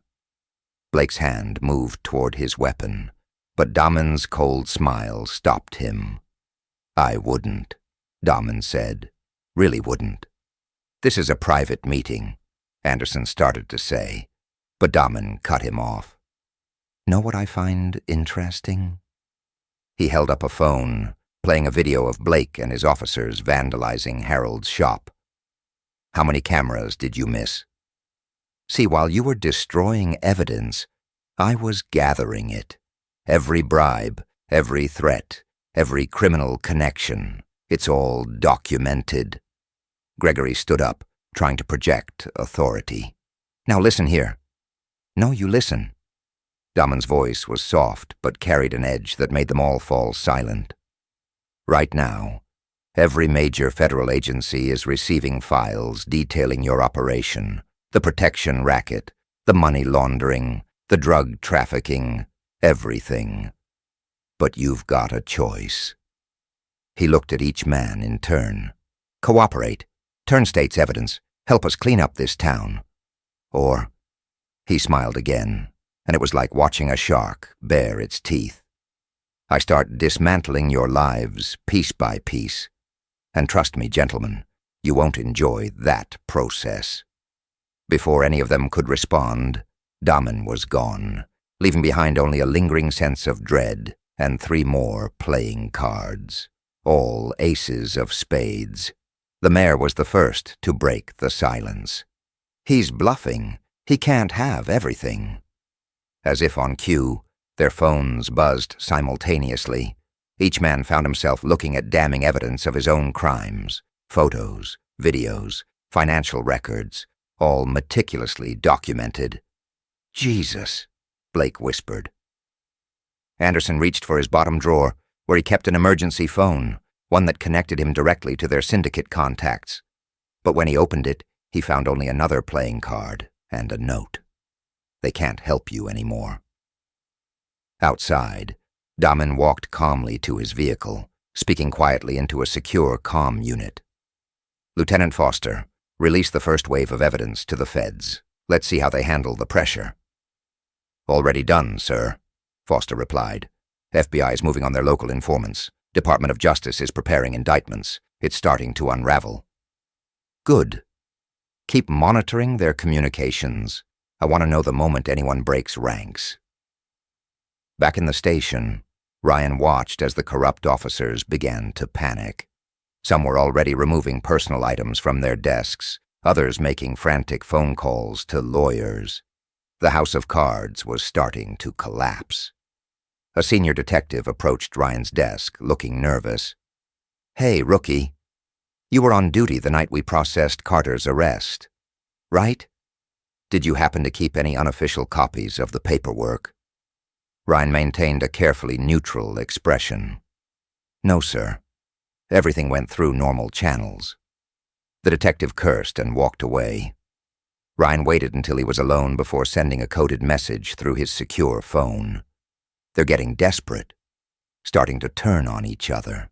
Blake's hand moved toward his weapon, but Daman's cold smile stopped him. "I wouldn't," Daman said. "Really wouldn't." "This is a private meeting," Anderson started to say, but Daman cut him off. "Know what I find interesting?" He held up a phone, playing a video of Blake and his officers vandalizing Harold's shop. "How many cameras did you miss?" "See, while you were destroying evidence, I was gathering it. Every bribe, every threat, every criminal connection. It's all documented." Gregory stood up, trying to project authority. "Now listen here." "No, you listen." Daman's voice was soft, but carried an edge that made them all fall silent. "Right now, every major federal agency is receiving files detailing your operation, the protection racket, the money laundering, the drug trafficking, everything. But you've got a choice." He looked at each man in turn. "Cooperate. Turn state's evidence. Help us clean up this town. Or," he smiled again, and it was like watching a shark bare its teeth, "I start dismantling your lives piece by piece. And trust me, gentlemen, you won't enjoy that process. Before any of them could respond, Damen was gone, leaving behind only a lingering sense of dread and 3 more playing cards, all aces of spades. The mayor was the first to break the silence. He's bluffing. He can't have everything. As if on cue, their phones buzzed simultaneously. Each man found himself looking at damning evidence of his own crimes, photos, videos, financial records, all meticulously documented. "Jesus," Blake whispered. Anderson reached for his bottom drawer, where he kept an emergency phone, one that connected him directly to their syndicate contacts. But when he opened it, he found only another playing card and a note. "They can't help you anymore." Outside, Damen walked calmly to his vehicle, speaking quietly into a secure comm unit. "Lieutenant Foster, release the first wave of evidence to the feds. Let's see how they handle the pressure." "Already done, sir," Foster replied. "FBI is moving on their local informants. Department of Justice is preparing indictments. It's starting to unravel." "Good. Keep monitoring their communications. I want to know the moment anyone breaks ranks." Back in the station, Ryan watched as the corrupt officers began to panic. Some were already removing personal items from their desks, others making frantic phone calls to lawyers. The house of cards was starting to collapse. A senior detective approached Ryan's desk, looking nervous. "Hey, rookie. You were on duty the night we processed Carter's arrest, right? Did you happen to keep any unofficial copies of the paperwork?" Ryan maintained a carefully neutral expression. "No, sir. Everything went through normal channels." The detective cursed and walked away. Ryan waited until he was alone before sending a coded message through his secure phone. They're getting desperate, starting to turn on each other.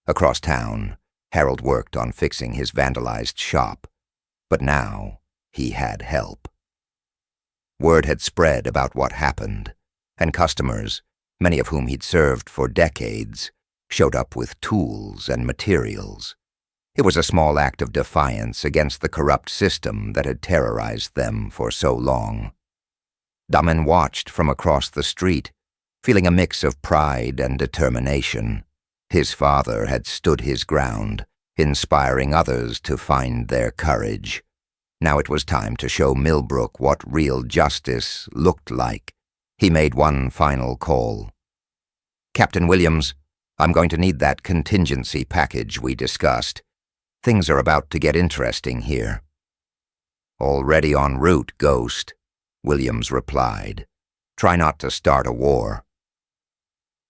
Across town, Harold worked on fixing his vandalized shop, but now he had help. Word had spread about what happened, and customers, many of whom he'd served for decades, showed up with tools and materials. It was a small act of defiance against the corrupt system that had terrorized them for so long. Damen watched from across the street, feeling a mix of pride and determination. His father had stood his ground, inspiring others to find their courage. Now it was time to show Millbrook what real justice looked like. He made one final call. "Captain Williams, I'm going to need that contingency package we discussed. Things are about to get interesting here." "Already en route, Ghost," Williams replied. "Try not to start a war."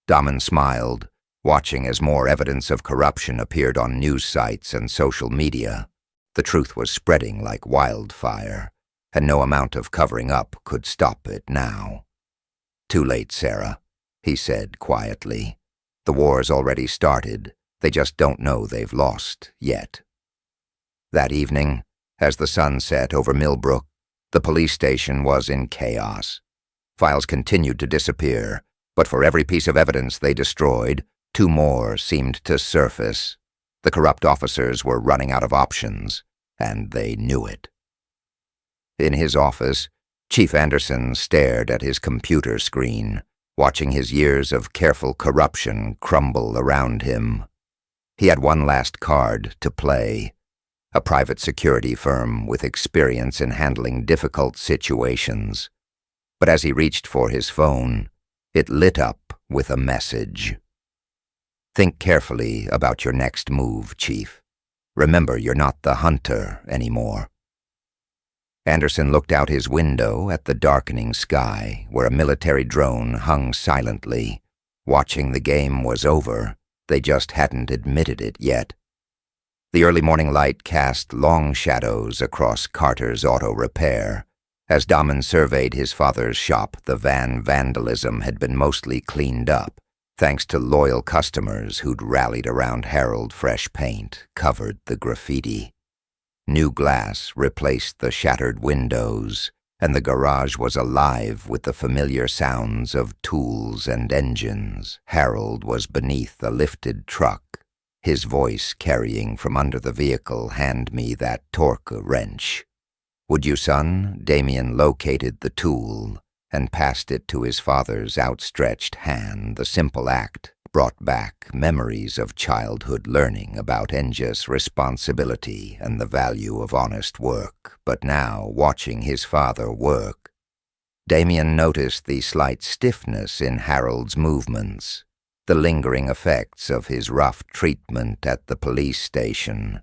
Damen smiled, watching as more evidence of corruption appeared on news sites and social media. The truth was spreading like wildfire, and no amount of covering up could stop it now. "Too late, Sarah," he said quietly. "The war's already started. They just don't know they've lost yet." That evening, as the sun set over Millbrook, the police station was in chaos. Files continued to disappear, but for every piece of evidence they destroyed, 2 more seemed to surface. The corrupt officers were running out of options, and they knew it. In his office, Chief Anderson stared at his computer screen, watching his years of careful corruption crumble around him. He had one last card to play, a private security firm with experience in handling difficult situations. But as he reached for his phone, it lit up with a message. "Think carefully about your next move, Chief. Remember, you're not the hunter anymore." Anderson looked out his window at the darkening sky, where a military drone hung silently. Watching the game was over. They just hadn't admitted it yet. The early morning light cast long shadows across Carter's auto repair. As Damen surveyed his father's shop, the vandalism had been mostly cleaned up, thanks to loyal customers who'd rallied around Harold. Fresh paint covered the graffiti. New glass replaced the shattered windows, and the garage was alive with the familiar sounds of tools and engines. Harold was beneath a lifted truck, his voice carrying from under the vehicle, "Hand me that torque wrench." "Would you, son?" Damien located the tool and passed it to his father's outstretched hand. The simple act brought back memories of childhood learning about endless responsibility and the value of honest work. But now, watching his father work, Damien noticed the slight stiffness in Harold's movements, the lingering effects of his rough treatment at the police station.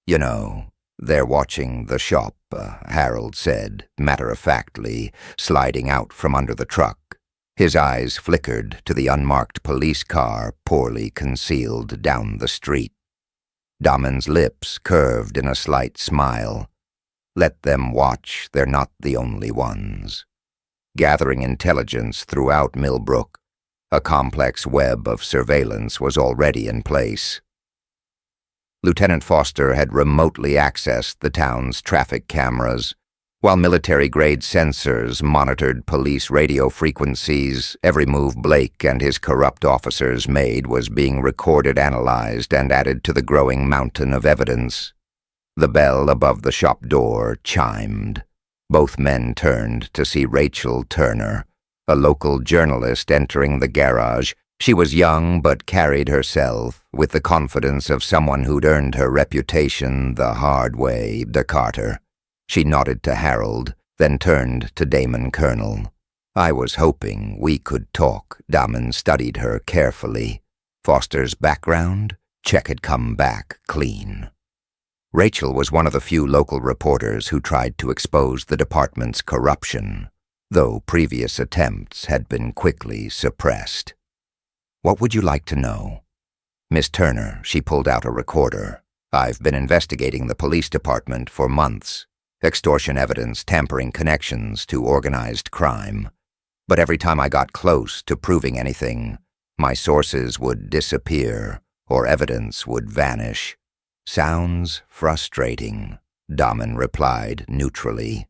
"You know, they're watching the shop," Harold said, matter-of-factly, sliding out from under the truck. His eyes flickered to the unmarked police car poorly concealed down the street. Damon's lips curved in a slight smile. "Let them watch, they're not the only ones." Gathering intelligence throughout Millbrook, a complex web of surveillance was already in place. Lieutenant Foster had remotely accessed the town's traffic cameras. While military-grade sensors monitored police radio frequencies, every move Blake and his corrupt officers made was being recorded, analyzed, and added to the growing mountain of evidence. The bell above the shop door chimed. Both men turned to see Rachel Turner, a local journalist, entering the garage. She was young but carried herself with the confidence of someone who'd earned her reputation the hard way. "De Carter." She nodded to Harold, then turned to Damon Colonel. "I was hoping we could talk." Damon studied her carefully. Foster's background? Check had come back clean. Rachel was one of the few local reporters who tried to expose the department's corruption, though previous attempts had been quickly suppressed. "What would you like to know?" "Miss Turner," she pulled out a recorder. "I've been investigating the police department for months. Extortion evidence, tampering connections to organized crime. But every time I got close to proving anything, my sources would disappear or evidence would vanish." "Sounds frustrating," Damon replied neutrally.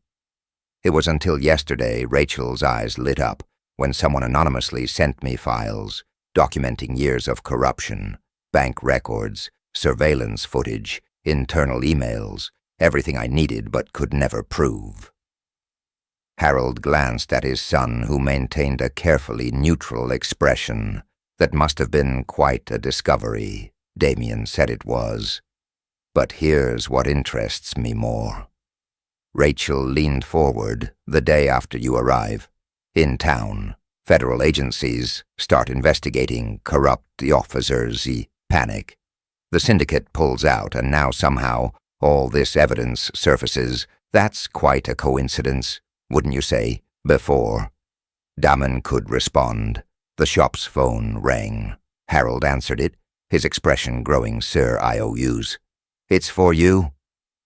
"It was until yesterday," Rachel's eyes lit up, "when someone anonymously sent me files documenting years of corruption, bank records, surveillance footage, internal emails, everything I needed but could never prove." Harold glanced at his son, who maintained a carefully neutral expression. "That must have been quite a discovery," Damien said it was. "But here's what interests me more." Rachel leaned forward. "The day after you arrive, in town, federal agencies start investigating corrupt officers. Panic. The syndicate pulls out, and now somehow all this evidence surfaces. That's quite a coincidence, wouldn't you say?" Before Damon could respond, the shop's phone rang. Harold answered it, his expression growing Sir IOUs. "It's for you,"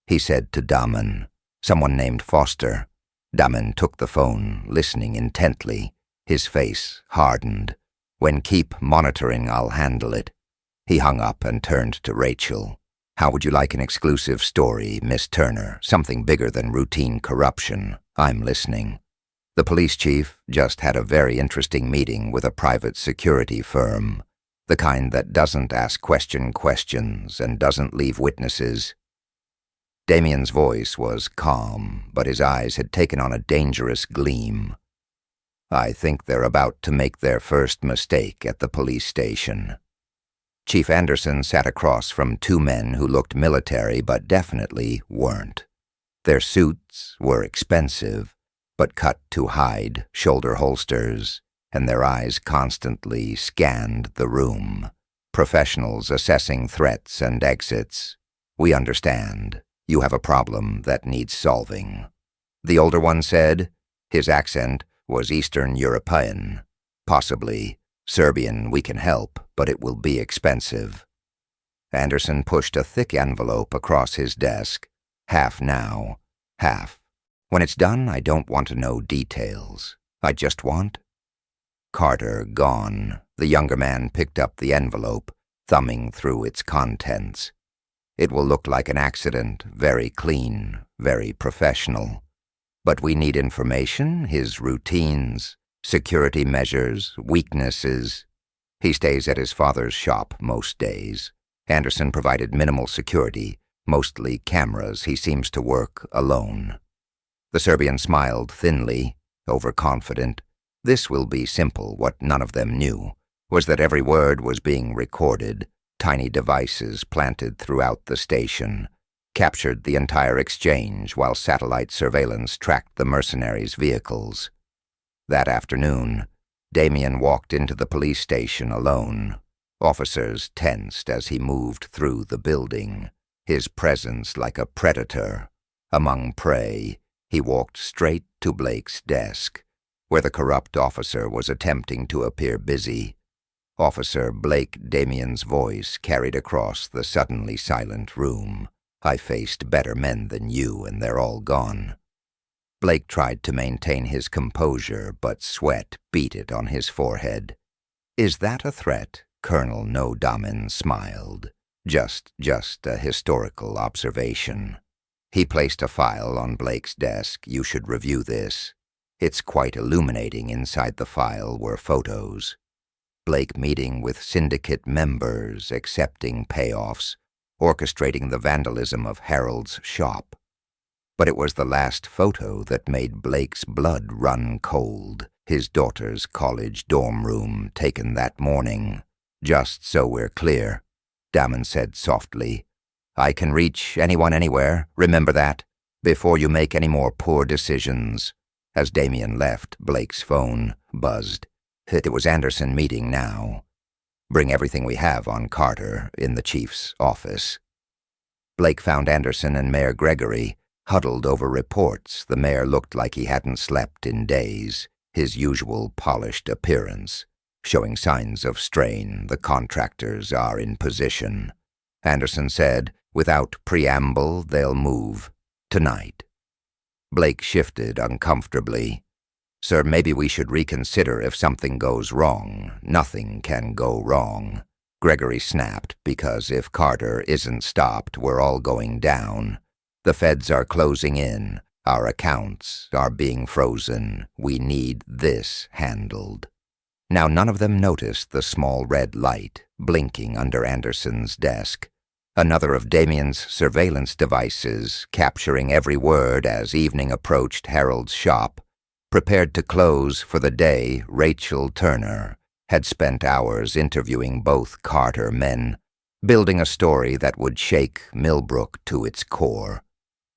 he said to Damon. "Someone named Foster." Damon took the phone, listening intently. His face hardened. "When keep monitoring, I'll handle it." He hung up and turned to Rachel. "How would you like an exclusive story, Miss Turner? Something bigger than routine corruption. I'm listening." The police chief just had a very interesting meeting with a private security firm, the kind that doesn't ask questions and doesn't leave witnesses. Damien's voice was calm, but his eyes had taken on a dangerous gleam. "I think they're about to make their first mistake at the police station." Chief Anderson sat across from two men who looked military but definitely weren't. Their suits were expensive, but cut to hide shoulder holsters, and their eyes constantly scanned the room. Professionals assessing threats and exits. "We understand. You have a problem that needs solving," the older one said. His accent was Eastern European. "Possibly Serbian. We can help, but it will be expensive." Anderson pushed a thick envelope across his desk. "Half now, half. When it's done, I don't want to know details. I just want—" Carter gone. The younger man picked up the envelope, thumbing through its contents. "It will look like an accident, very clean, very professional. But we need information, his routines, security measures, weaknesses. He stays at his father's shop most days. Anderson provided minimal security, mostly cameras. He seems to work alone. The Serbian smiled thinly, overconfident. This will be simple. What none of them knew was that every word was being recorded. Tiny devices planted throughout the station captured the entire exchange while satellite surveillance tracked the mercenaries' vehicles. That afternoon, Damien walked into the police station alone. Officers tensed as he moved through the building, his presence like a predator. Among prey, he walked straight to Blake's desk, where the corrupt officer was attempting to appear busy. Officer Blake Damien's voice carried across the suddenly silent room. "I faced better men than you, and they're all gone." Blake tried to maintain his composure, but sweat beat it on his forehead. "Is that a threat?" Colonel No Damin smiled. Just a historical observation." He placed a file on Blake's desk. "You should review this." It's quite illuminating. Inside the file were photos. Blake meeting with syndicate members, accepting payoffs, orchestrating the vandalism of Harold's shop. But it was the last photo that made Blake's blood run cold. His daughter's college dorm room, taken that morning. "Just so we're clear," Damon said softly, "I can reach anyone anywhere, remember that, before you make any more poor decisions." As Damien left, Blake's phone buzzed. It was Anderson meeting now. "Bring everything we have on Carter in the chief's office." Blake found Anderson and Mayor Gregory huddled over reports. The mayor looked like he hadn't slept in days, his usual polished appearance showing signs of strain. "The contractors are in position," Anderson said. "Without preamble, they'll move tonight." Blake shifted uncomfortably. "Sir, maybe we should reconsider if something goes wrong." "Nothing can go wrong," Gregory snapped, "because if Carter isn't stopped, we're all going down. The feds are closing in. Our accounts are being frozen. We need this handled." Now none of them noticed the small red light blinking under Anderson's desk. Another of Damien's surveillance devices, capturing every word as evening approached Harold's shop. Prepared to close for the day, Rachel Turner had spent hours interviewing both Carter men, building a story that would shake Millbrook to its core.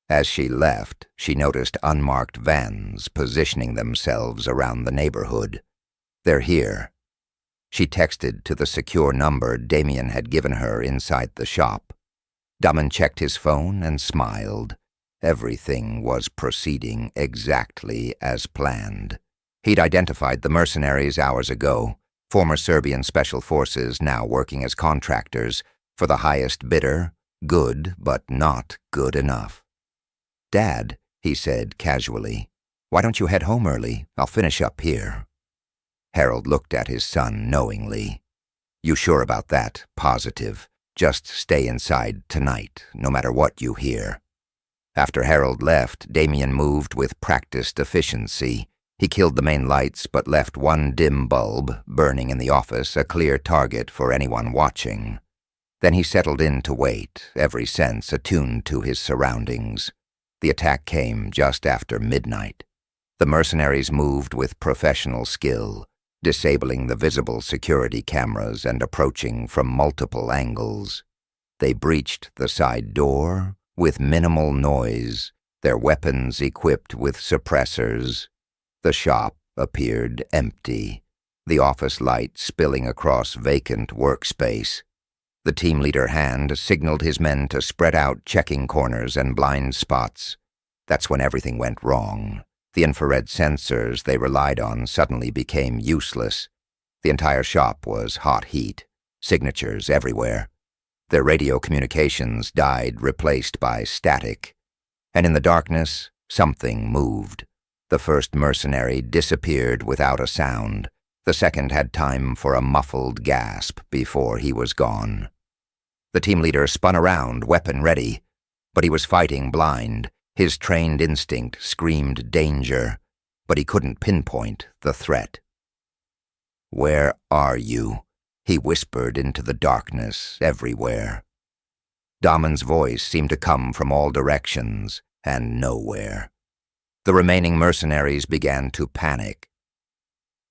As she left, she noticed unmarked vans positioning themselves around the neighborhood. "They're here." She texted to the secure number Damien had given her inside the shop. Damon checked his phone and smiled. Everything was proceeding exactly as planned. He'd identified the mercenaries hours ago, former Serbian special forces now working as contractors for the highest bidder, good but not good enough. "Dad," he said casually, "why don't you head home early? I'll finish up here." Harold looked at his son knowingly. "You sure about that?" "Positive. Just stay inside tonight, no matter what you hear." After Harold left, Damien moved with practiced efficiency. He killed the main lights but left one dim bulb burning in the office, a clear target for anyone watching. Then he settled in to wait, every sense attuned to his surroundings. The attack came just after midnight. The mercenaries moved with professional skill, disabling the visible security cameras and approaching from multiple angles. They breached the side door with minimal noise, their weapons equipped with suppressors. The shop appeared empty, the office light spilling across vacant workspace. The team leader hand signaled his men to spread out, checking corners and blind spots. That's when everything went wrong. The infrared sensors they relied on suddenly became useless. The entire shop was hot heat, signatures everywhere. Their radio communications died, replaced by static. And in the darkness, something moved. The first mercenary disappeared without a sound. The second had time for a muffled gasp before he was gone. The team leader spun around, weapon ready, but he was fighting blind. His trained instinct screamed danger, but he couldn't pinpoint the threat. "Where are you?" He whispered into the darkness everywhere. Damon's voice seemed to come from all directions and nowhere. The remaining mercenaries began to panic,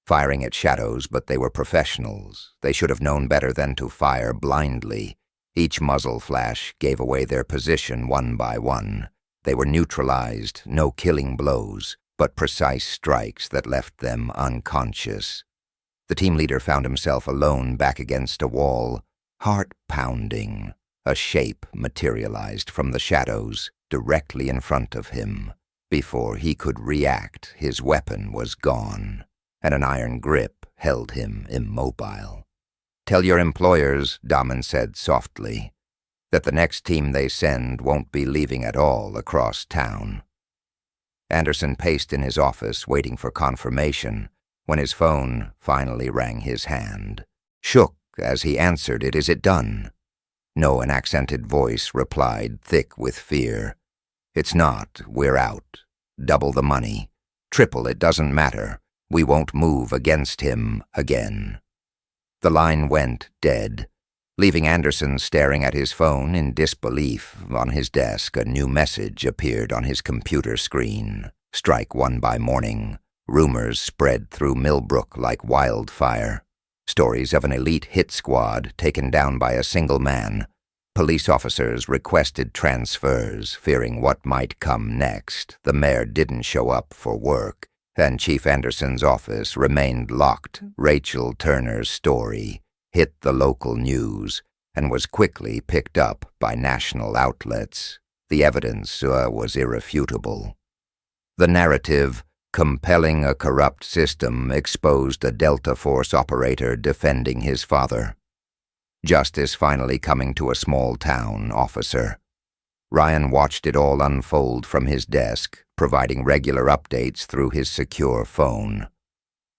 firing at shadows, but they were professionals. They should have known better than to fire blindly. Each muzzle flash gave away their position one by one. They were neutralized, no killing blows, but precise strikes that left them unconscious. The team leader found himself alone back against a wall, heart pounding. A shape materialized from the shadows directly in front of him. Before he could react, his weapon was gone, and an iron grip held him immobile. "Tell your employers," Damon said softly, "that the next team they send won't be leaving at all across town." Anderson paced in his office, waiting for confirmation, when his phone finally rang his hand. Shook as he answered it. "Is it done?" No, an accented voice replied, thick with fear. "It's not. We're out. Double the money. Triple, it doesn't matter. We won't move against him again." The line went dead, leaving Anderson staring at his phone in disbelief. On his desk, a new message appeared on his computer screen. Strike one by morning. Rumors spread through Millbrook like wildfire. Stories of an elite hit squad taken down by a single man. Police officers requested transfers, fearing what might come next. The mayor didn't show up for work, and Chief Anderson's office remained locked. Rachel Turner's story hit the local news and was quickly picked up by national outlets. The evidence was irrefutable. The narrative, compelling a corrupt system, exposed a Delta Force operator defending his father. Justice finally coming to a small-town officer. Ryan watched it all unfold from his desk, providing regular updates through his secure phone.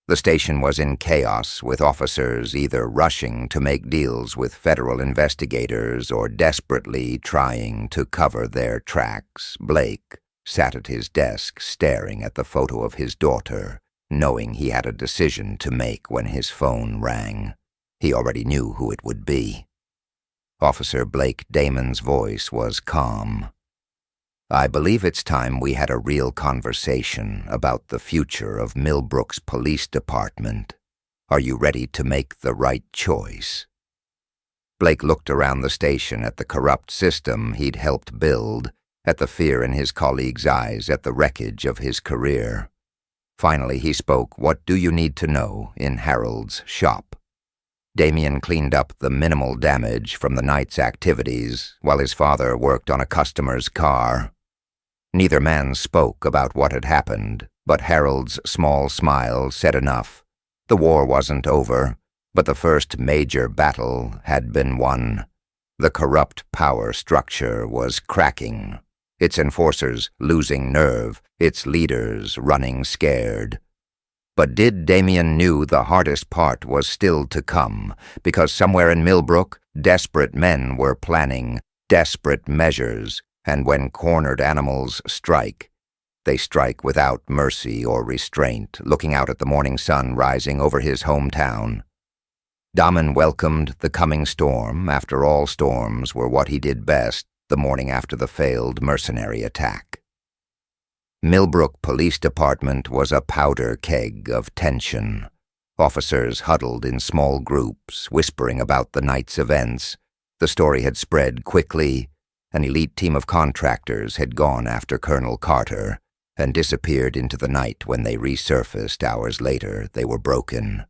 The station was in chaos, with officers either rushing to make deals with federal investigators or desperately trying to cover their tracks. Blake sat at his desk staring at the photo of his daughter, knowing he had a decision to make when his phone rang. He already knew who it would be. Officer Blake Damon's voice was calm. "I believe it's time we had a real conversation about the future of Millbrook's police department. Are you ready to make the right choice?" Blake looked around the station at the corrupt system he'd helped build, at the fear in his colleagues' eyes, at the wreckage of his career. Finally he spoke. "What do you need to know in Harold's shop?" Damien cleaned up the minimal damage from the night's activities while his father worked on a customer's car. Neither man spoke about what had happened, but Harold's small smile said enough. The war wasn't over, but the first major battle had been won. The corrupt power structure was cracking, its enforcers losing nerve, its leaders running scared. But did Damien knew the hardest part was still to come, because somewhere in Millbrook, desperate men were planning desperate measures, and when cornered animals strike, they strike without mercy or restraint, looking out at the morning sun rising over his hometown. Damon welcomed the coming storm. After all, storms were what he did best the morning after the failed mercenary attack. Millbrook Police Department was a powder keg of tension. Officers huddled in small groups, whispering about the night's events. The story had spread quickly. An elite team of contractors had gone after Colonel Carter and disappeared into the night. When they resurfaced hours later, they were broken.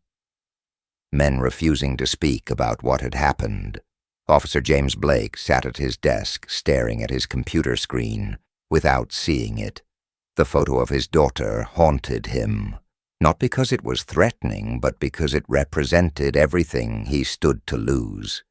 Men refusing to speak about what had happened. Officer James Blake sat at his desk, staring at his computer screen, without seeing it. The photo of his daughter haunted him, not because it was threatening, but because it represented everything he stood to lose.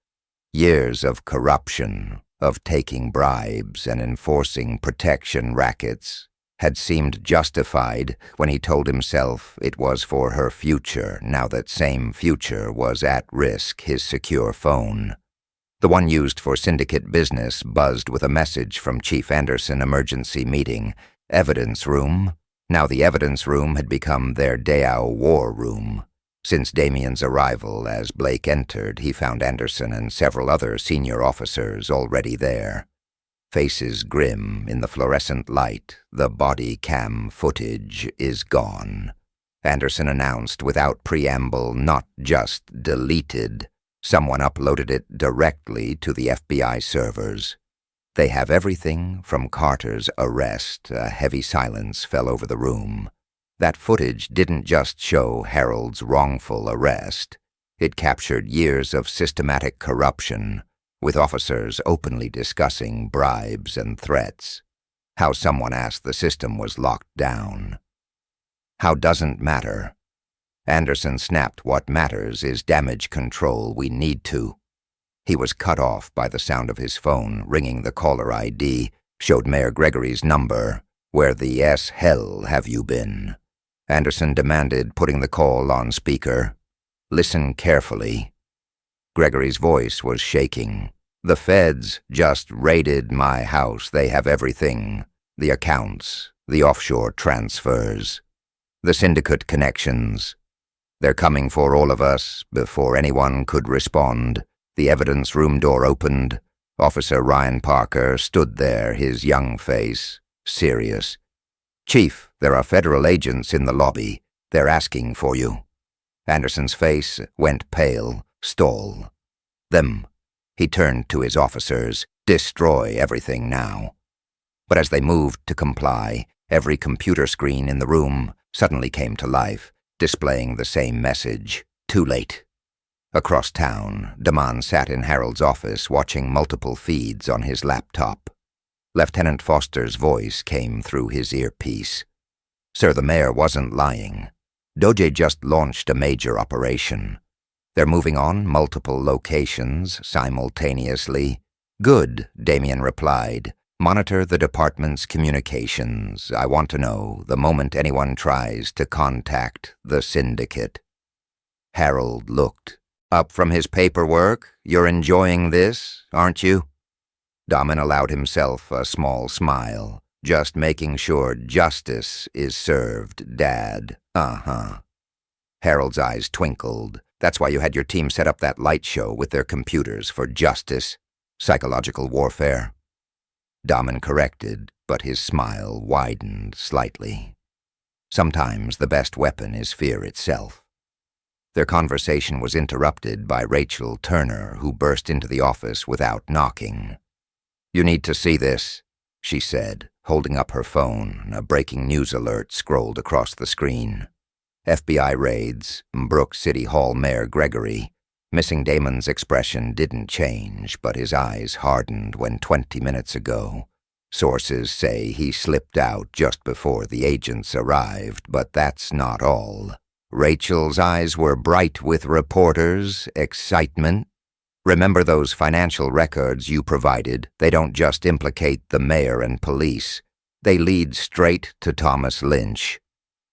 Years of corruption, of taking bribes and enforcing protection rackets, had seemed justified when he told himself it was for her future. Now that same future was at risk. His secure phone, the one used for syndicate business, buzzed with a message from Chief Anderson. Emergency meeting. Evidence room. Now the evidence room had become their Dao war room. Since Damien's arrival, as Blake entered, he found Anderson and several other senior officers already there. Faces grim in the fluorescent light, the body cam footage is gone. Anderson announced without preamble, not just deleted. Someone uploaded it directly to the FBI servers. They have everything from Carter's arrest. A heavy silence fell over the room. That footage didn't just show Harold's wrongful arrest. It captured years of systematic corruption, with officers openly discussing bribes and threats. How someone asked the system was locked down. How doesn't matter. Anderson snapped, what matters is damage control. We need to. He was cut off by the sound of his phone ringing. The caller ID showed Mayor Gregory's number. Where the hell have you been? Anderson demanded, putting the call on speaker. Listen carefully. Gregory's voice was shaking. The feds just raided my house. They have everything. The accounts, the offshore transfers, the syndicate connections. They're coming for all of us. Before anyone could respond, the evidence room door opened. Officer Ryan Parker stood there, his young face serious. Chief, there are federal agents in the lobby. They're asking for you. Anderson's face went pale. Stall. Them. He turned to his officers. Destroy everything now. But as they moved to comply, every computer screen in the room suddenly came to life, displaying the same message. Too late. Across town, Damon sat in Harold's office watching multiple feeds on his laptop. Lieutenant Foster's voice came through his earpiece. Sir, the mayor wasn't lying. Doge just launched a major operation. They're moving on multiple locations simultaneously. Good, Damien replied. Monitor the department's communications. I want to know the moment anyone tries to contact the syndicate. Harold looked. Up from his paperwork? You're enjoying this, aren't you? Damon allowed himself a small smile. Just making sure justice is served, Dad. Harold's eyes twinkled. That's why you had your team set up that light show with their computers for justice. Psychological warfare. Damon corrected, but his smile widened slightly. Sometimes the best weapon is fear itself. Their conversation was interrupted by Rachel Turner, who burst into the office without knocking. You need to see this, she said, holding up her phone. A breaking news alert scrolled across the screen. FBI raids, Brook City Hall Mayor Gregory. Missing Damon's expression didn't change, but his eyes hardened when 20 minutes ago. Sources say he slipped out just before the agents arrived, but that's not all. Rachel's eyes were bright with reporters' excitement. Remember those financial records you provided? They don't just implicate the mayor and police. They lead straight to Thomas Lynch.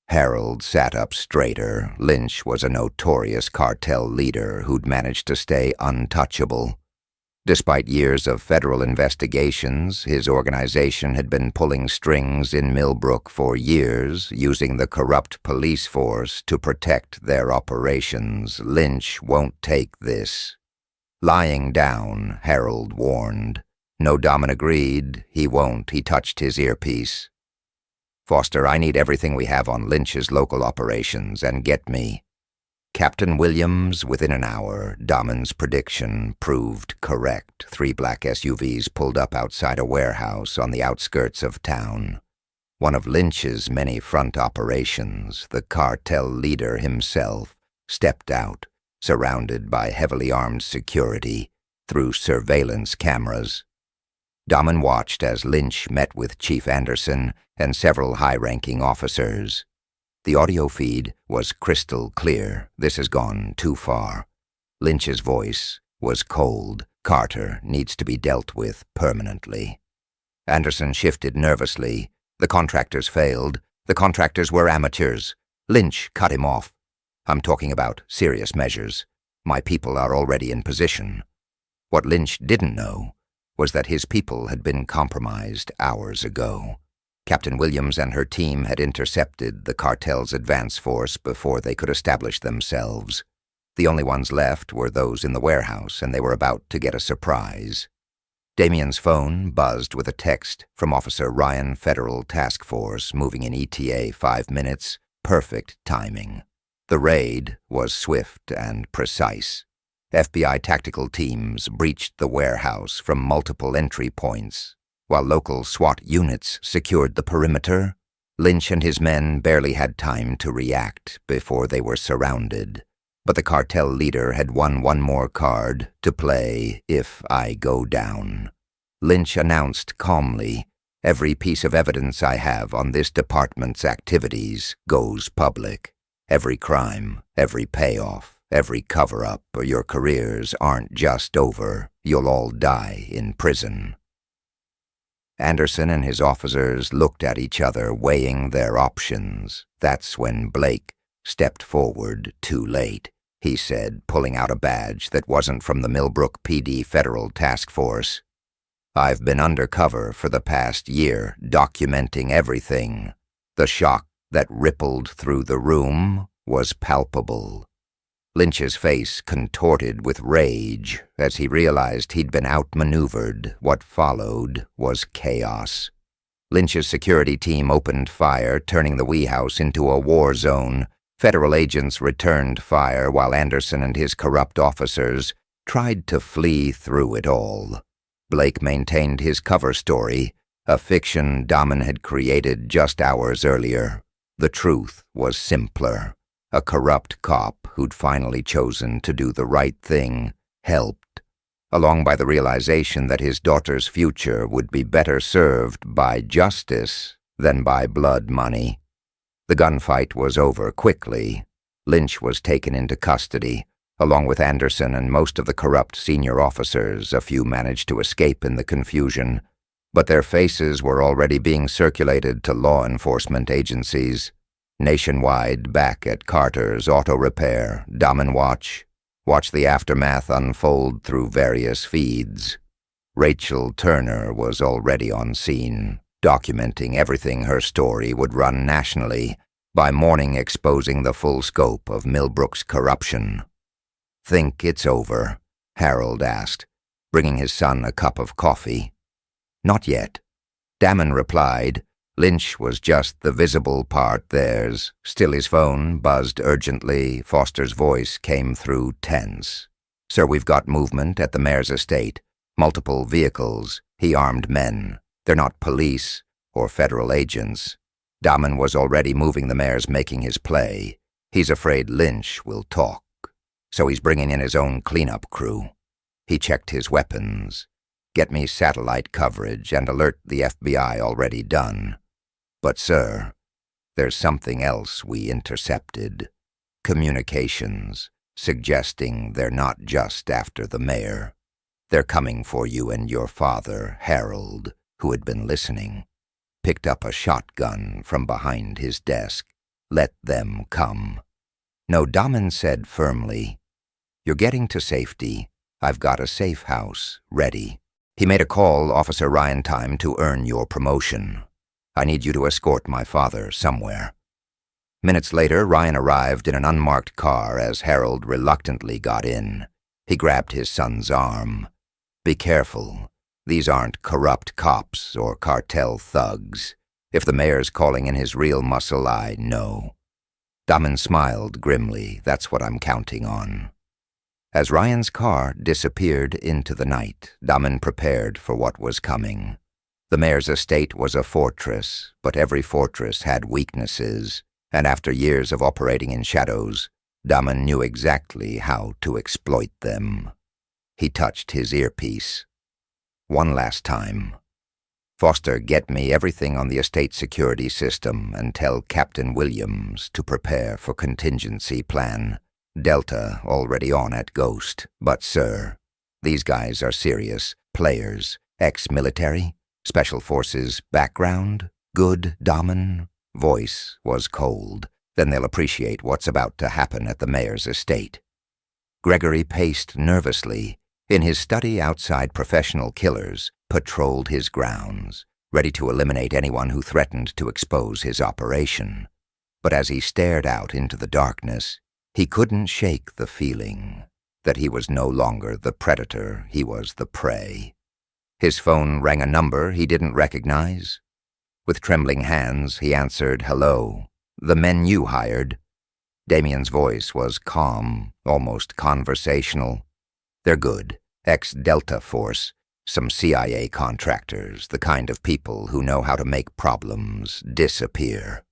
Harold sat up straighter. Lynch was a notorious cartel leader who'd managed to stay untouchable. Despite years of federal investigations, his organization had been pulling strings in Millbrook for years, using the corrupt police force to protect their operations. Lynch won't take this. Lying down, Harold warned. No, Damon agreed. He won't. He touched his earpiece. Foster, I need everything we have on Lynch's local operations, and get me. Captain Williams within an hour. Damon's prediction proved correct. 3 black SUVs pulled up outside a warehouse on the outskirts of town. One of Lynch's many front operations, the cartel leader himself, stepped out, surrounded by heavily armed security, through surveillance cameras. Damon watched as Lynch met with Chief Anderson and several high-ranking officers. The audio feed was crystal clear. This has gone too far. Lynch's voice was cold. Carter needs to be dealt with permanently. Anderson shifted nervously. The contractors failed. The contractors were amateurs. Lynch cut him off. I'm talking about serious measures. My people are already in position. What Lynch didn't know was that his people had been compromised hours ago. Captain Williams and her team had intercepted the cartel's advance force before they could establish themselves. The only ones left were those in the warehouse, and they were about to get a surprise. Damien's phone buzzed with a text from Officer Ryan, Federal Task Force, moving in ETA 5 minutes. Perfect timing. The raid was swift and precise. FBI tactical teams breached the warehouse from multiple entry points. While local SWAT units secured the perimeter, Lynch and his men barely had time to react before they were surrounded. But the cartel leader had won one more card to play if I go down. Lynch announced calmly, "Every piece of evidence I have on this department's activities goes public. Every crime, every payoff, every cover-up, or your careers aren't just over. You'll all die in prison." Anderson and his officers looked at each other, weighing their options. That's when Blake stepped forward too late. He said, pulling out a badge that wasn't from the Millbrook PD Federal Task Force. "I've been undercover for the past year, documenting everything." The shock that rippled through the room was palpable. Lynch's face contorted with rage as he realized he'd been outmaneuvered. What followed was chaos. Lynch's security team opened fire, turning the Wee House into a war zone. Federal agents returned fire while Anderson and his corrupt officers tried to flee through it all. Blake maintained his cover story, a fiction Daman had created just hours earlier. The truth was simpler. A corrupt cop who'd finally chosen to do the right thing helped, along by the realization that his daughter's future would be better served by justice than by blood money. The gunfight was over quickly. Lynch was taken into custody, along with Anderson and most of the corrupt senior officers. A few managed to escape in the confusion, but their faces were already being circulated to law enforcement agencies. Nationwide, back at Carter's Auto Repair, Daman Watch the aftermath unfold through various feeds. Rachel Turner was already on scene, documenting everything. Her story would run nationally, by morning exposing the full scope of Millbrook's corruption. "Think it's over?" Harold asked, bringing his son a cup of coffee. "Not yet." Daman replied. Lynch was just the visible part, theirs. Still his phone buzzed urgently. Foster's voice came through tense. "Sir, we've got movement at the mayor's estate. Multiple vehicles. He armed men. They're not police or federal agents." Daman was already moving the mayor's, making his play. He's afraid Lynch will talk, so he's bringing in his own cleanup crew. He checked his weapons. "Get me satellite coverage and alert the FBI already done." "But, sir, there's something else we intercepted. Communications, suggesting they're not just after the mayor. They're coming for you and your father." Harold, who had been listening, picked up a shotgun from behind his desk. "Let them come." "No," Daman said firmly. "You're getting to safety. I've got a safe house ready." He made a call, "Officer Ryan, time to earn your promotion. I need you to escort my father somewhere." Minutes later, Ryan arrived in an unmarked car as Harold reluctantly got in. He grabbed his son's arm. "Be careful. These aren't corrupt cops or cartel thugs. If the mayor's calling in his real muscle, I know." Daman smiled grimly. "That's what I'm counting on." As Ryan's car disappeared into the night, Daman prepared for what was coming. The mayor's estate was a fortress, but every fortress had weaknesses, and after years of operating in shadows, Daman knew exactly how to exploit them. He touched his earpiece. "One last time. Foster, get me everything on the estate security system and tell Captain Williams to prepare for contingency plan. Delta already on at Ghost. But, sir, these guys are serious players. Ex-military, special forces background. Good, Daman?" Voice was cold. "Then they'll appreciate what's about to happen at the mayor's estate." Gregory paced nervously. In his study outside, professional killers patrolled his grounds, ready to eliminate anyone who threatened to expose his operation. But as he stared out into the darkness, he couldn't shake the feeling that he was no longer the predator, he was the prey. His phone rang a number he didn't recognize. With trembling hands, he answered, "Hello, the men you hired." Damien's voice was calm, almost conversational. "They're good, ex-Delta Force, some CIA contractors, the kind of people who know how to make problems disappear."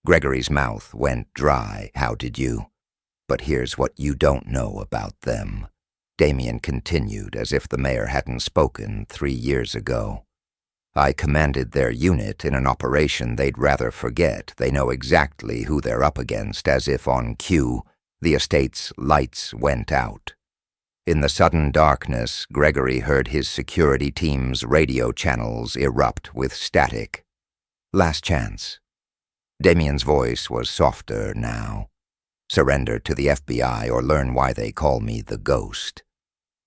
Gregory's mouth went dry. "How did you? But here's what you don't know about them," Damien continued as if the mayor hadn't spoken 3 years ago. "I commanded their unit in an operation they'd rather forget. They know exactly who they're up against, as if on cue, the estate's lights went out." In the sudden darkness, Gregory heard his security team's radio channels erupt with static. "Last chance." Damien's voice was softer now. "Surrender to the FBI or learn why they call me the Ghost."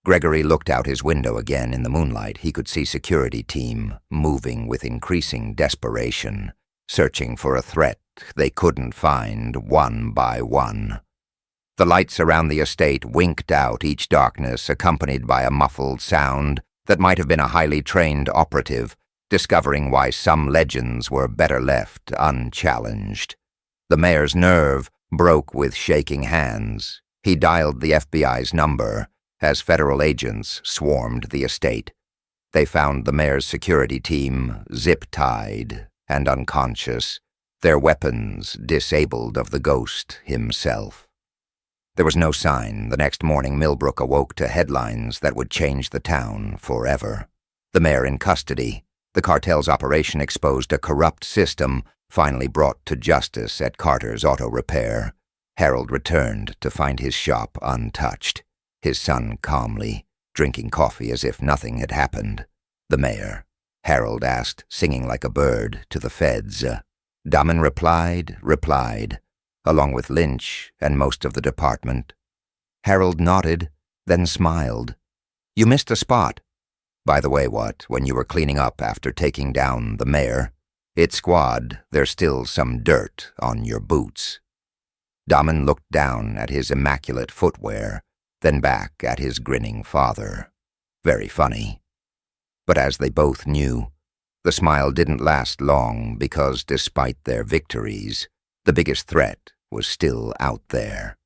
Gregory looked out his window again in the moonlight. He could see security team moving with increasing desperation, searching for a threat they couldn't find one by one. The lights around the estate winked out each darkness, accompanied by a muffled sound that might have been a highly trained operative, discovering why some legends were better left unchallenged. The mayor's nerve broke with shaking hands. He dialed the FBI's number as federal agents swarmed the estate. They found the mayor's security team zip-tied and unconscious, their weapons disabled of the Ghost himself. There was no sign. The next morning, Millbrook awoke to headlines that would change the town forever. The mayor in custody. The cartel's operation exposed a corrupt system, finally brought to justice at Carter's Auto Repair. Harold returned to find his shop untouched, his son calmly, drinking coffee as if nothing had happened. "The mayor?" Harold asked, singing like a bird, to the feds. Damon replied, along with Lynch and most of the department. Harold nodded, then smiled. "You missed a spot." "By the way, when you were cleaning up after taking down the mayor? It's squad, there's still some dirt on your boots." Damon looked down at his immaculate footwear, then back at his grinning father. Very funny. But as they both knew, the smile didn't last long because despite their victories, the biggest threat was still out there.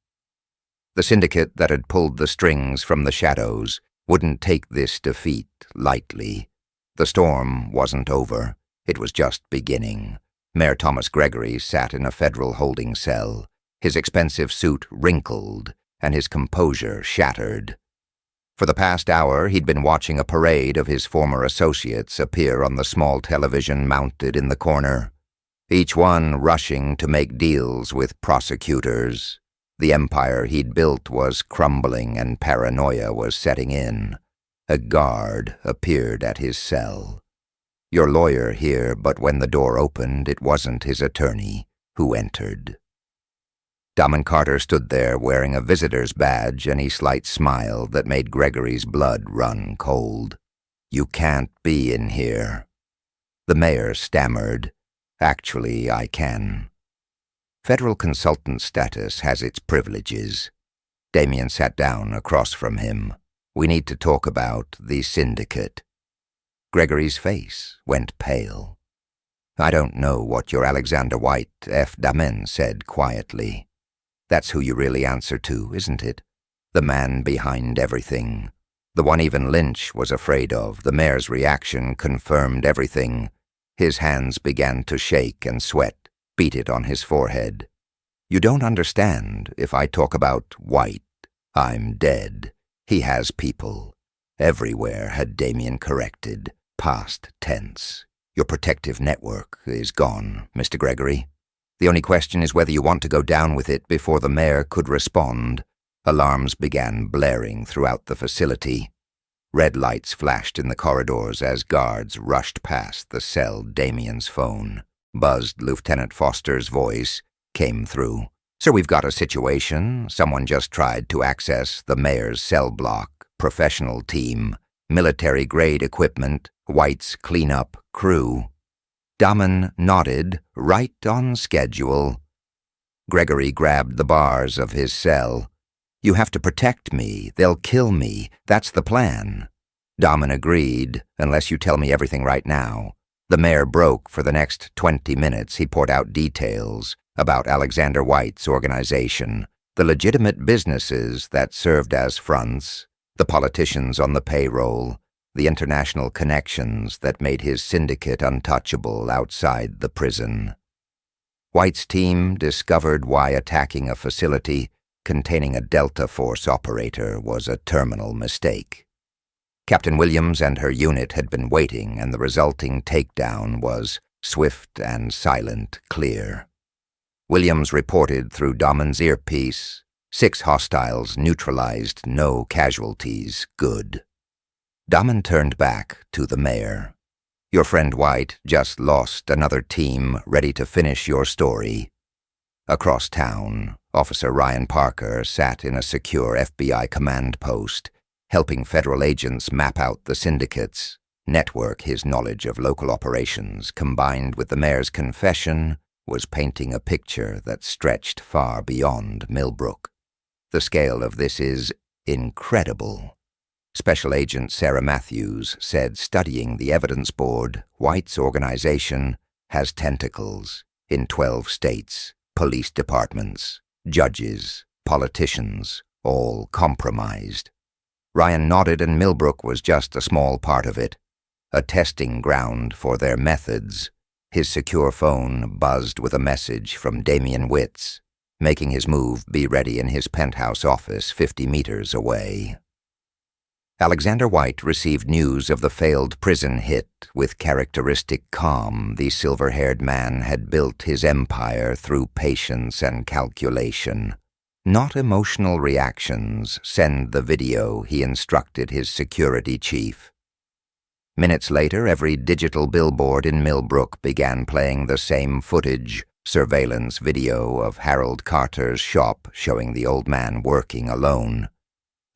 The syndicate that had pulled the strings from the shadows wouldn't take this defeat lightly. The storm wasn't over. It was just beginning. Mayor Thomas Gregory sat in a federal holding cell, his expensive suit wrinkled and his composure shattered. For the past hour, he'd been watching a parade of his former associates appear on the small television mounted in the corner, each one rushing to make deals with prosecutors. The empire he'd built was crumbling and paranoia was setting in. A guard appeared at his cell. "Your lawyer here," but when the door opened, it wasn't his attorney who entered. Damon Carter stood there wearing a visitor's badge and a slight smile that made Gregory's blood run cold. "You can't be in here." The mayor stammered, "Actually, I can." Federal consultant status has its privileges. Damien sat down across from him. "We need to talk about the syndicate." Gregory's face went pale. "I don't know what your Alexander White F. Damon said quietly. That's who you really answer to, isn't it? The man behind everything. The one even Lynch was afraid of. The mayor's reaction confirmed everything. His hands began to shake and sweat beaded on his forehead. "You don't understand. If I talk about White, I'm dead. He has people. Everywhere," had Damien corrected. Past tense. "Your protective network is gone, Mr. Gregory. The only question is whether you want to go down with it." Before the mayor could respond, alarms began blaring throughout the facility. Red lights flashed in the corridors as guards rushed past the cell. Damien's phone, buzzed Lieutenant Foster's voice, came through. "Sir, we've got a situation. Someone just tried to access the mayor's cell block. Professional team. military-grade equipment, White's cleanup crew. Daman nodded, right on schedule. Gregory grabbed the bars of his cell. "You have to protect me. They'll kill me. That's the plan." Daman agreed, "unless you tell me everything right now." The mayor broke for the next 20 minutes. He poured out details about Alexander White's organization, the legitimate businesses that served as fronts, the politicians on the payroll, the international connections that made his syndicate untouchable outside the prison. White's team discovered why attacking a facility containing a Delta Force operator was a terminal mistake. Captain Williams and her unit had been waiting, and the resulting takedown was swift and silent clear. Williams reported through Daman's earpiece, 6 hostiles neutralized, no casualties, good. Daman turned back to the mayor. "Your friend White just lost another team ready to finish your story." Across town, Officer Ryan Parker sat in a secure FBI command post, helping federal agents map out the syndicates, network his knowledge of local operations, combined with the mayor's confession, was painting a picture that stretched far beyond Millbrook. The scale of this is incredible. Special Agent Sarah Matthews said, studying the evidence board, White's organization has tentacles in 12 states, police departments, judges, politicians, all compromised. Ryan nodded, and Millbrook was just a small part of it, a testing ground for their methods. His secure phone buzzed with a message from Damian Witz, making his move be ready in his penthouse office 50 meters away. Alexander White received news of the failed prison hit with characteristic calm. The silver-haired man had built his empire through patience and calculation. Not emotional reactions. Send the video, he instructed his security chief. Minutes later, every digital billboard in Millbrook began playing the same footage, surveillance video of Harold Carter's shop showing the old man working alone.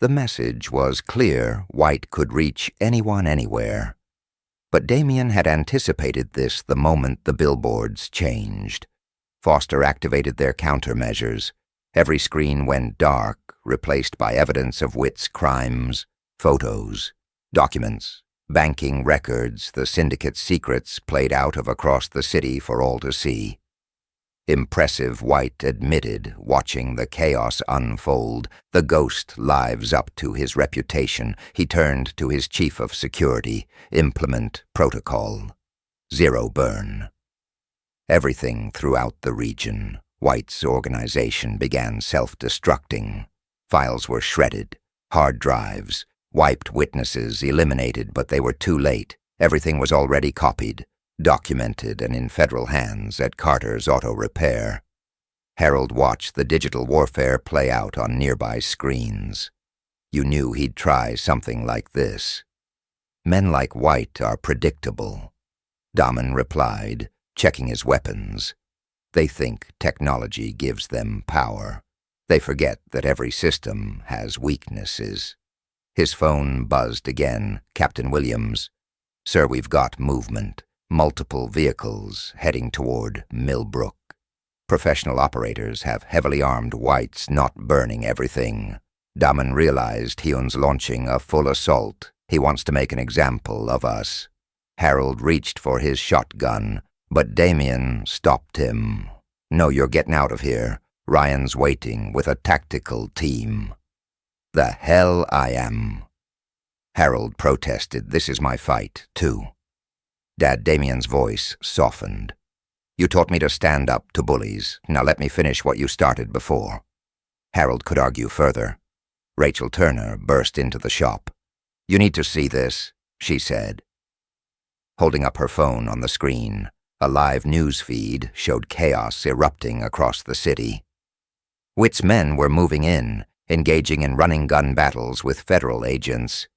The message was clear: White could reach anyone anywhere. But Damian had anticipated this the moment the billboards changed. Foster activated their countermeasures. Every screen went dark, replaced by evidence of Witt's crimes, photos, documents, banking records, the syndicate's secrets played out of across the city for all to see. Impressive, White admitted, watching the chaos unfold. The ghost lives up to his reputation. He turned to his chief of security. Implement protocol. Zero burn. Everything throughout the region, White's organization, began self-destructing. Files were shredded, hard drives, wiped, witnesses eliminated, but they were too late. Everything was already copied, documented, and in federal hands at Carter's Auto Repair. Harold watched the digital warfare play out on nearby screens. You knew he'd try something like this. Men like White are predictable, Daman replied, checking his weapons. They think technology gives them power. They forget that every system has weaknesses. His phone buzzed again. Captain Williams. "Sir, we've got movement. Multiple vehicles heading toward Millbrook. Professional operators have heavily armed Whites, not burning everything." Daman realized Hyun's launching a full assault. He wants to make an example of us. Harold reached for his shotgun, but Damian stopped him. "No, you're getting out of here. Ryan's waiting with a tactical team." "The hell I am." Harold protested. "This is my fight, too." Dad Damian's voice softened. "You taught me to stand up to bullies. Now let me finish what you started before." Harold could argue further. Rachel Turner burst into the shop. "You need to see this," she said. Holding up her phone on the screen, a live news feed showed chaos erupting across the city. Witt's men were moving in, engaging in running-gun battles with federal agents.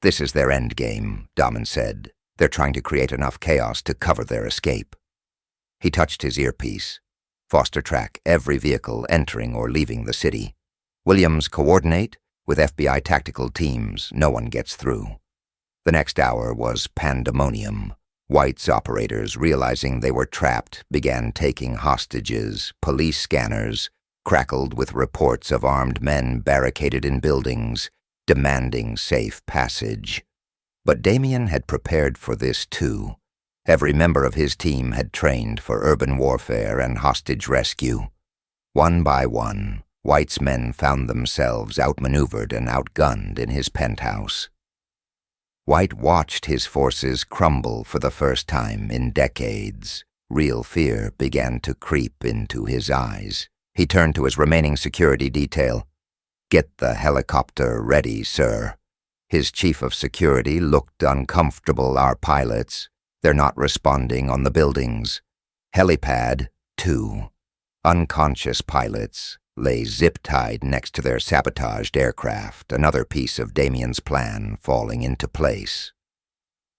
"This is their endgame," Daman said. "They're trying to create enough chaos to cover their escape." He touched his earpiece. "Foster track every vehicle entering or leaving the city. Williams, coordinate with FBI tactical teams. No one gets through." The next hour was pandemonium. White's operators, realizing they were trapped, began taking hostages. Police scanners crackled with reports of armed men barricaded in buildings, demanding safe passage. But Damien had prepared for this too. Every member of his team had trained for urban warfare and hostage rescue. One by one, White's men found themselves outmaneuvered and outgunned in his penthouse. White watched his forces crumble for the first time in decades. Real fear began to creep into his eyes. He turned to his remaining security detail. "Get the helicopter ready, sir." His chief of security looked uncomfortable. "Our pilots, they're not responding on the buildings." Helipad 2. Unconscious pilots lay zip-tied next to their sabotaged aircraft, another piece of Damien's plan falling into place.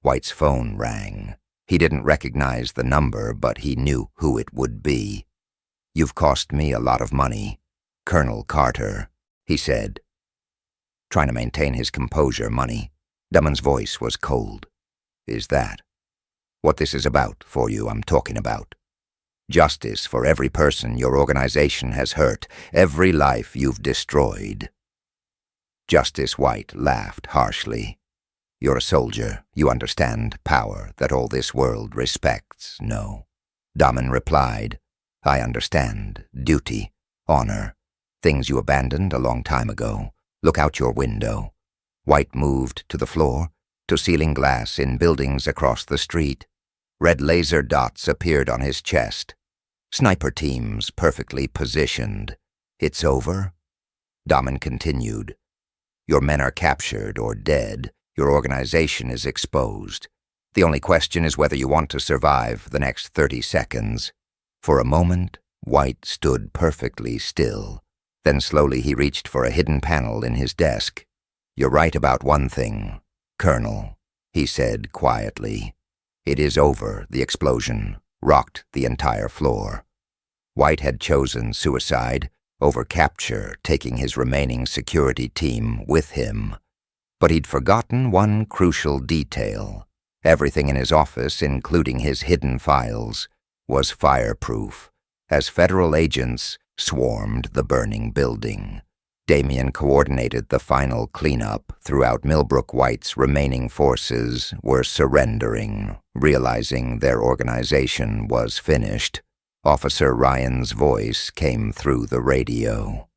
White's phone rang. He didn't recognize the number, but he knew who it would be. "You've cost me a lot of money, Colonel Carter," he said. Trying to maintain his composure, Money. Damon's voice was cold. "Is that what this is about for you? I'm talking about justice for every person your organization has hurt, every life you've destroyed." Justice White laughed harshly. "You're a soldier. You understand power that all this world respects, no?" Damon replied. "I understand duty, honor, things you abandoned a long time ago. Look out your window." White moved to the floor, to ceiling glass in buildings across the street. Red laser dots appeared on his chest. Sniper teams perfectly positioned. "It's over?" Damon continued. "Your men are captured or dead. Your organization is exposed. The only question is whether you want to survive the next 30 seconds. For a moment, White stood perfectly still. Then slowly he reached for a hidden panel in his desk. "You're right about one thing, Colonel," he said quietly. "It is over." The explosion rocked the entire floor. White had chosen suicide over capture, taking his remaining security team with him. But he'd forgotten one crucial detail. Everything in his office, including his hidden files, was fireproof, as federal agents swarmed the burning building. Damien coordinated the final cleanup. Throughout Millbrook, White's remaining forces were surrendering, realizing their organization was finished. Officer Ryan's voice came through the radio.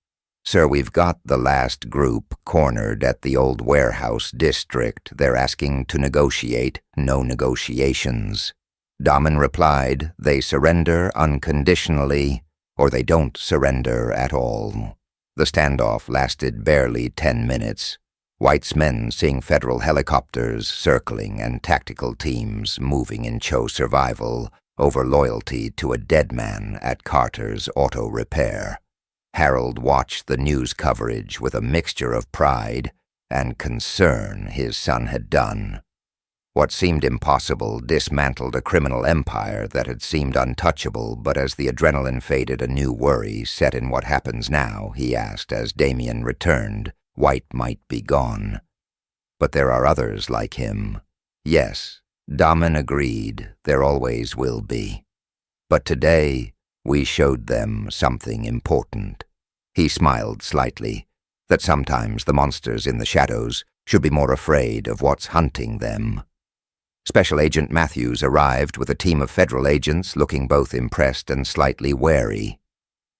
"Sir, we've got the last group cornered at the old warehouse district. They're asking to negotiate. No negotiations." Damon replied, "They surrender unconditionally, or they don't surrender at all." The standoff lasted barely 10 minutes. White's men seeing federal helicopters circling and tactical teams moving in Cho survival over loyalty to a dead man at Carter's auto repair. Harold watched the news coverage with a mixture of pride and concern his son had done. What seemed impossible dismantled a criminal empire that had seemed untouchable, but as the adrenaline faded, a new worry set in. "What happens now?" he asked as Damien returned. "White might be gone, but there are others like him." "Yes," Damon agreed, "there always will be. But today, we showed them something important." He smiled slightly, that sometimes the monsters in the shadows should be more afraid of what's hunting them. Special Agent Matthews arrived with a team of federal agents looking both impressed and slightly wary.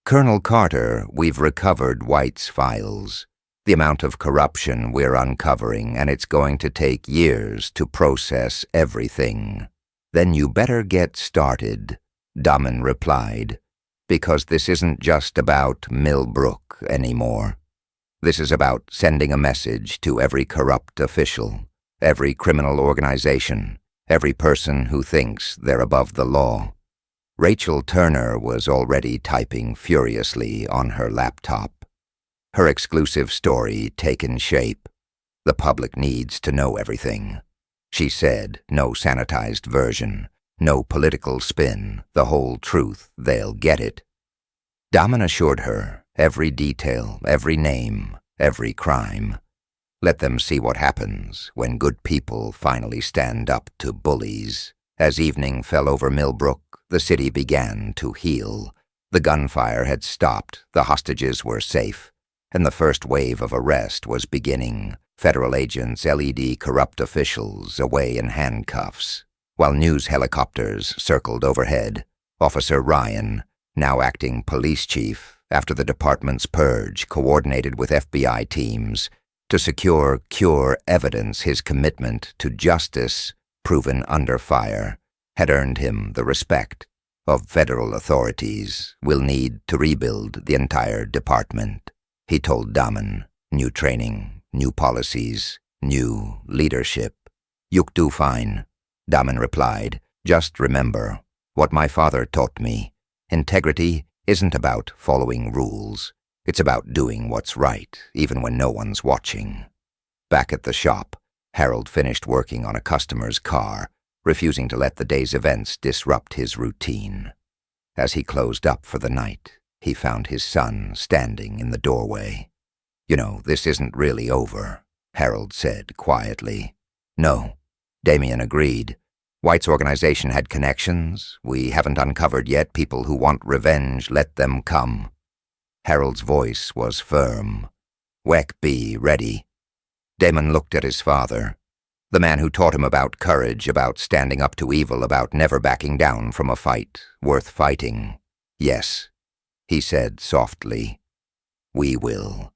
"Colonel Carter, we've recovered White's files. The amount of corruption we're uncovering, and it's going to take years to process everything." "Then you better get started," Damon replied, "because this isn't just about Millbrook anymore. This is about sending a message to every corrupt official, every criminal organization, every person who thinks they're above the law." Rachel Turner was already typing furiously on her laptop. Her exclusive story taken shape. "The public needs to know everything," she said. "No sanitized version, no political spin, the whole truth. They'll get it." Damon assured her, every detail, every name, every crime. Let them see what happens when good people finally stand up to bullies. As evening fell over Millbrook, the city began to heal. The gunfire had stopped, the hostages were safe, and the first wave of arrest was beginning. Federal agents led corrupt officials away in handcuffs. While news helicopters circled overhead, Officer Ryan, now acting police chief, after the department's purge, coordinated with FBI teams to cure evidence. His commitment to justice, proven under fire, had earned him the respect of federal authorities. We'll need to rebuild the entire department, he told Damen. New training, new policies, new leadership. "Yuk do fine," Damen replied. "Just remember what my father taught me. Integrity isn't about following rules. It's about doing what's right, even when no one's watching." Back at the shop, Harold finished working on a customer's car, refusing to let the day's events disrupt his routine. As he closed up for the night, he found his son standing in the doorway. "You know, this isn't really over," Harold said quietly. "No," Damien agreed. "White's organization had connections. We haven't uncovered yet. People who want revenge, let them come." Harold's voice was firm. "Weck be ready." Damon looked at his father, the man who taught him about courage, about standing up to evil, about never backing down from a fight worth fighting. "Yes," he said softly, "we will."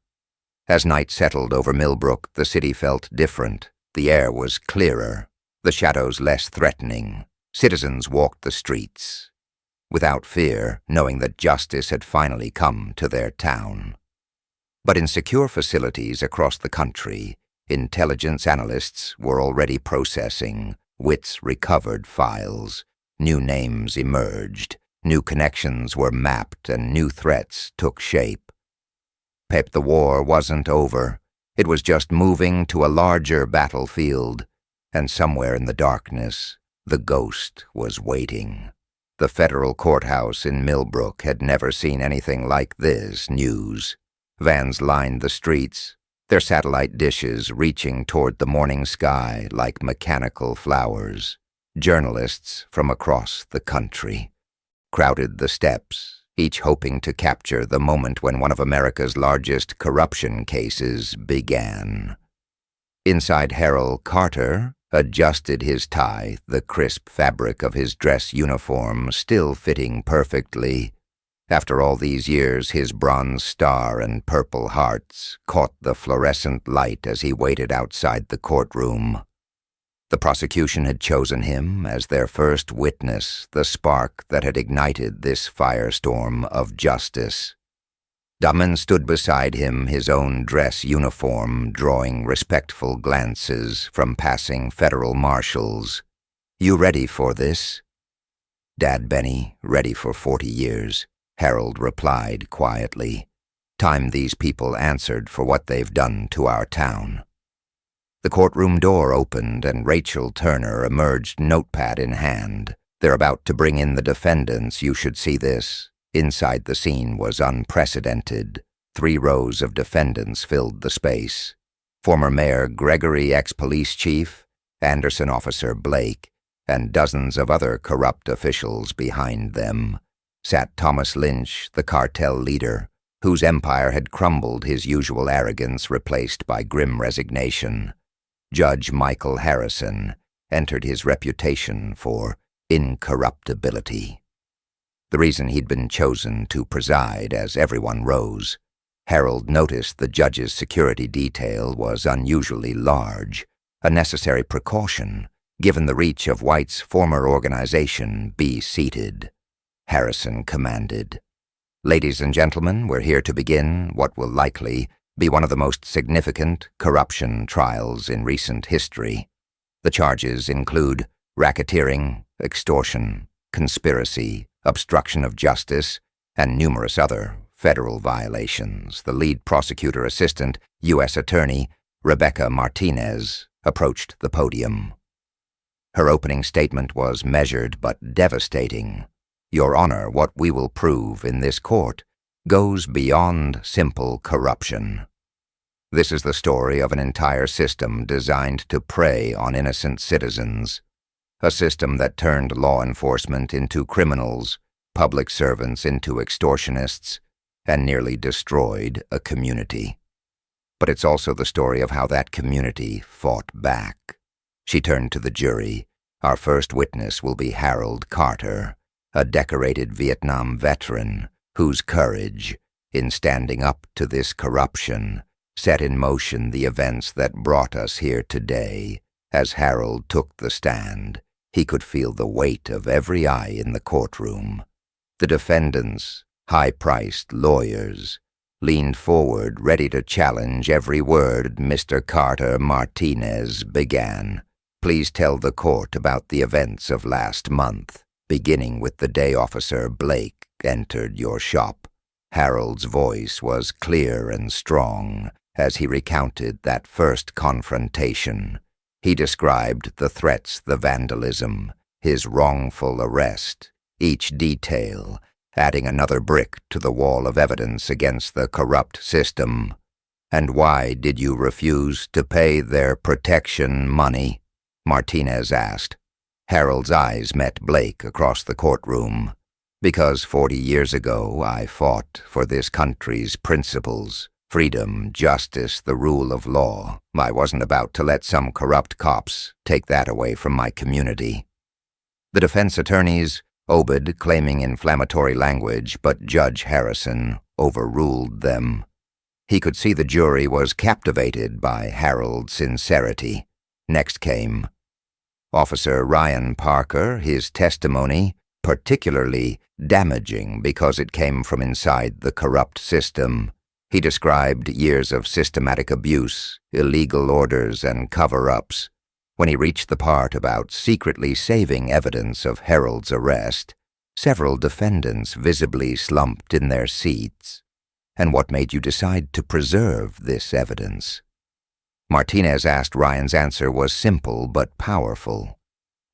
As night settled over Millbrook, the city felt different. The air was clearer, the shadows less threatening. Citizens walked the streets without fear, knowing that justice had finally come to their town. But in secure facilities across the country, intelligence analysts were already processing. Wits recovered files. New names emerged. New connections were mapped, and new threats took shape. The war wasn't over. It was just moving to a larger battlefield, and somewhere in the darkness, the ghost was waiting. The federal courthouse in Millbrook had never seen anything like this news. Vans lined the streets, their satellite dishes reaching toward the morning sky like mechanical flowers. Journalists from across the country crowded the steps, each hoping to capture the moment when one of America's largest corruption cases began. Inside, Harold Carter adjusted his tie, the crisp fabric of his dress uniform still fitting perfectly. After all these years, his bronze star and purple hearts caught the fluorescent light as he waited outside the courtroom. The prosecution had chosen him as their first witness, the spark that had ignited this firestorm of justice. Damen stood beside him, his own dress uniform drawing respectful glances from passing federal marshals. "You ready for this?" "Dad Benny, ready for 40 years, Harold replied quietly. "Time these people answered for what they've done to our town." The courtroom door opened and Rachel Turner emerged, notepad in hand. "They're about to bring in the defendants. You should see this." Inside, the scene was unprecedented. 3 rows of defendants filled the space. Former Mayor Gregory, ex-police chief, Anderson Officer Blake, and dozens of other corrupt officials behind them sat Thomas Lynch, the cartel leader, whose empire had crumbled, his usual arrogance replaced by grim resignation. Judge Michael Harrison entered his reputation for incorruptibility. The reason he'd been chosen to preside as everyone rose, Harold noticed the judge's security detail was unusually large, a necessary precaution, given the reach of White's former organization. "Be seated," Harrison commanded. "Ladies and gentlemen, we're here to begin what will likely be one of the most significant corruption trials in recent history. The charges include racketeering, extortion, conspiracy, obstruction of justice, and numerous other federal violations." The lead prosecutor assistant, U.S. Attorney Rebecca Martinez, approached the podium. Her opening statement was measured but devastating. "Your Honor, what we will prove in this court goes beyond simple corruption." This is the story of an entire system designed to prey on innocent citizens, a system that turned law enforcement into criminals, public servants into extortionists, and nearly destroyed a community. But it's also the story of how that community fought back. She turned to the jury. Our first witness will be Harold Carter, a decorated Vietnam veteran whose courage, in standing up to this corruption, set in motion the events that brought us here today. As Harold took the stand, he could feel the weight of every eye in the courtroom. The defendants, high-priced lawyers, leaned forward ready to challenge every word Mr. Carter Martinez began. Please tell the court about the events of last month, beginning with the day Officer Blake entered your shop. Harold's voice was clear and strong as he recounted that first confrontation. He described the threats, the vandalism, his wrongful arrest, each detail adding another brick to the wall of evidence against the corrupt system. And why did you refuse to pay their protection money? Martinez asked. Harold's eyes met Blake across the courtroom. Because 40 years ago I fought for this country's principles, freedom, justice, the rule of law. I wasn't about to let some corrupt cops take that away from my community. The defense attorneys, Obed claiming inflammatory language, but Judge Harrison overruled them. He could see the jury was captivated by Harold's sincerity. Next came Officer Ryan Parker, his testimony particularly damaging because it came from inside the corrupt system. He described years of systematic abuse, illegal orders, and cover-ups. When he reached the part about secretly saving evidence of Harold's arrest, several defendants visibly slumped in their seats. And what made you decide to preserve this evidence? Martinez asked. Ryan's answer was simple but powerful.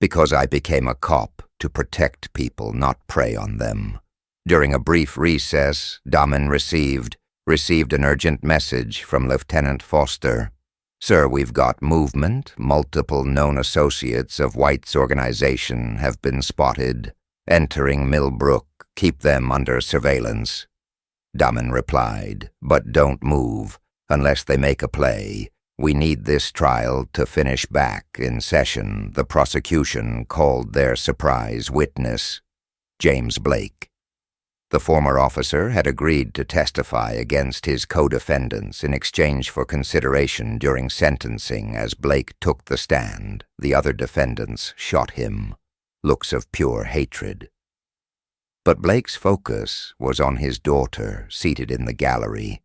Because I became a cop to protect people, not prey on them. During a brief recess, Damen received an urgent message from Lieutenant Foster. Sir, we've got movement. Multiple known associates of White's organization have been spotted entering Millbrook. Keep them under surveillance. Damen replied, but don't move unless they make a play. We need this trial to finish back in session. The prosecution called their surprise witness, James Blake. The former officer had agreed to testify against his co-defendants in exchange for consideration during sentencing. As Blake took the stand, the other defendants shot him, looks of pure hatred. But Blake's focus was on his daughter seated in the gallery.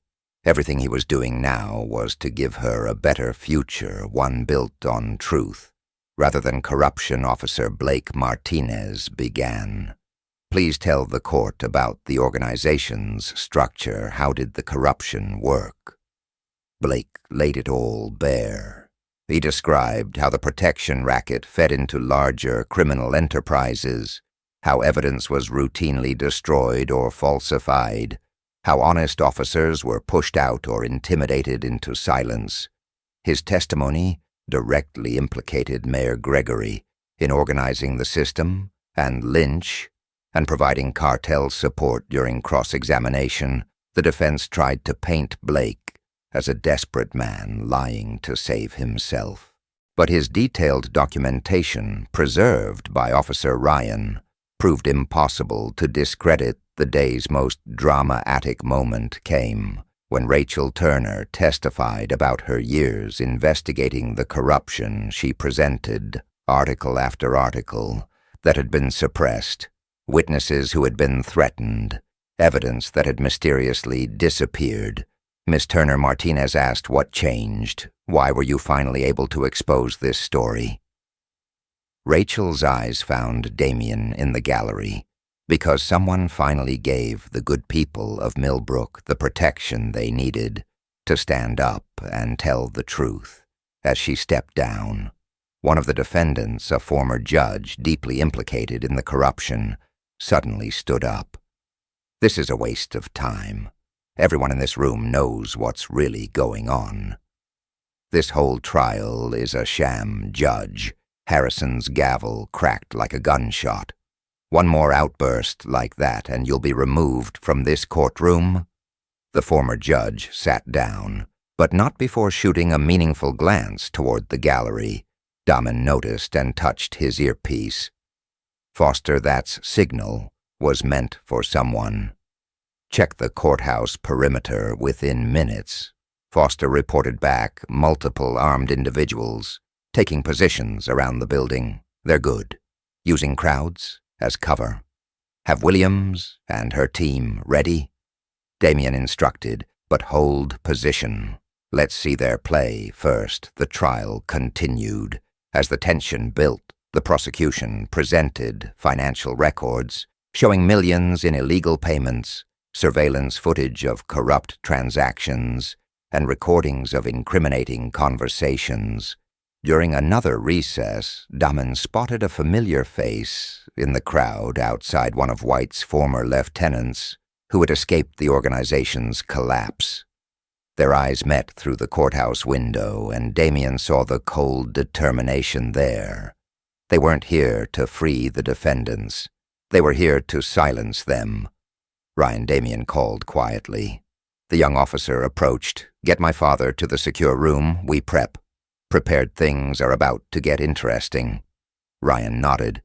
Everything he was doing now was to give her a better future, one built on truth. Rather than corruption, Officer Blake Martinez began. Please tell the court about the organization's structure. How did the corruption work? Blake laid it all bare. He described how the protection racket fed into larger criminal enterprises, how evidence was routinely destroyed or falsified, how honest officers were pushed out or intimidated into silence. His testimony directly implicated Mayor Gregory in organizing the system, and Lynch, and providing cartel support during cross-examination. The defense tried to paint Blake as a desperate man lying to save himself. But his detailed documentation, preserved by Officer Ryan, proved impossible to discredit. The day's most dramatic moment came when Rachel Turner testified about her years investigating the corruption. She presented article after article that had been suppressed, witnesses who had been threatened, evidence that had mysteriously disappeared. Miss Turner Martinez asked what changed. Why were you finally able to expose this story? Rachel's eyes found Damien in the gallery. Because someone finally gave the good people of Millbrook the protection they needed to stand up and tell the truth. As she stepped down, one of the defendants, a former judge deeply implicated in the corruption, suddenly stood up. This is a waste of time. Everyone in this room knows what's really going on. This whole trial is a sham, Judge. Harrison's gavel cracked like a gunshot. One more outburst like that and you'll be removed from this courtroom. The former judge sat down, but not before shooting a meaningful glance toward the gallery. Damen noticed and touched his earpiece. Foster, that's signal was meant for someone. Check the courthouse perimeter within minutes. Foster reported back multiple armed individuals taking positions around the building. They're good. Using crowds as cover. Have Williams and her team ready? Damien instructed, but hold position. Let's see their play first. The trial continued. As the tension built, the prosecution presented financial records showing millions in illegal payments, surveillance footage of corrupt transactions, and recordings of incriminating conversations. During another recess, Damen spotted a familiar face in the crowd outside one of White's former lieutenants who had escaped the organization's collapse. Their eyes met through the courthouse window, and Damien saw the cold determination there. They weren't here to free the defendants. They were here to silence them. Ryan, Damien called quietly. The young officer approached. Get my father to the secure room. We prep. Prepared things are about to get interesting. Ryan nodded.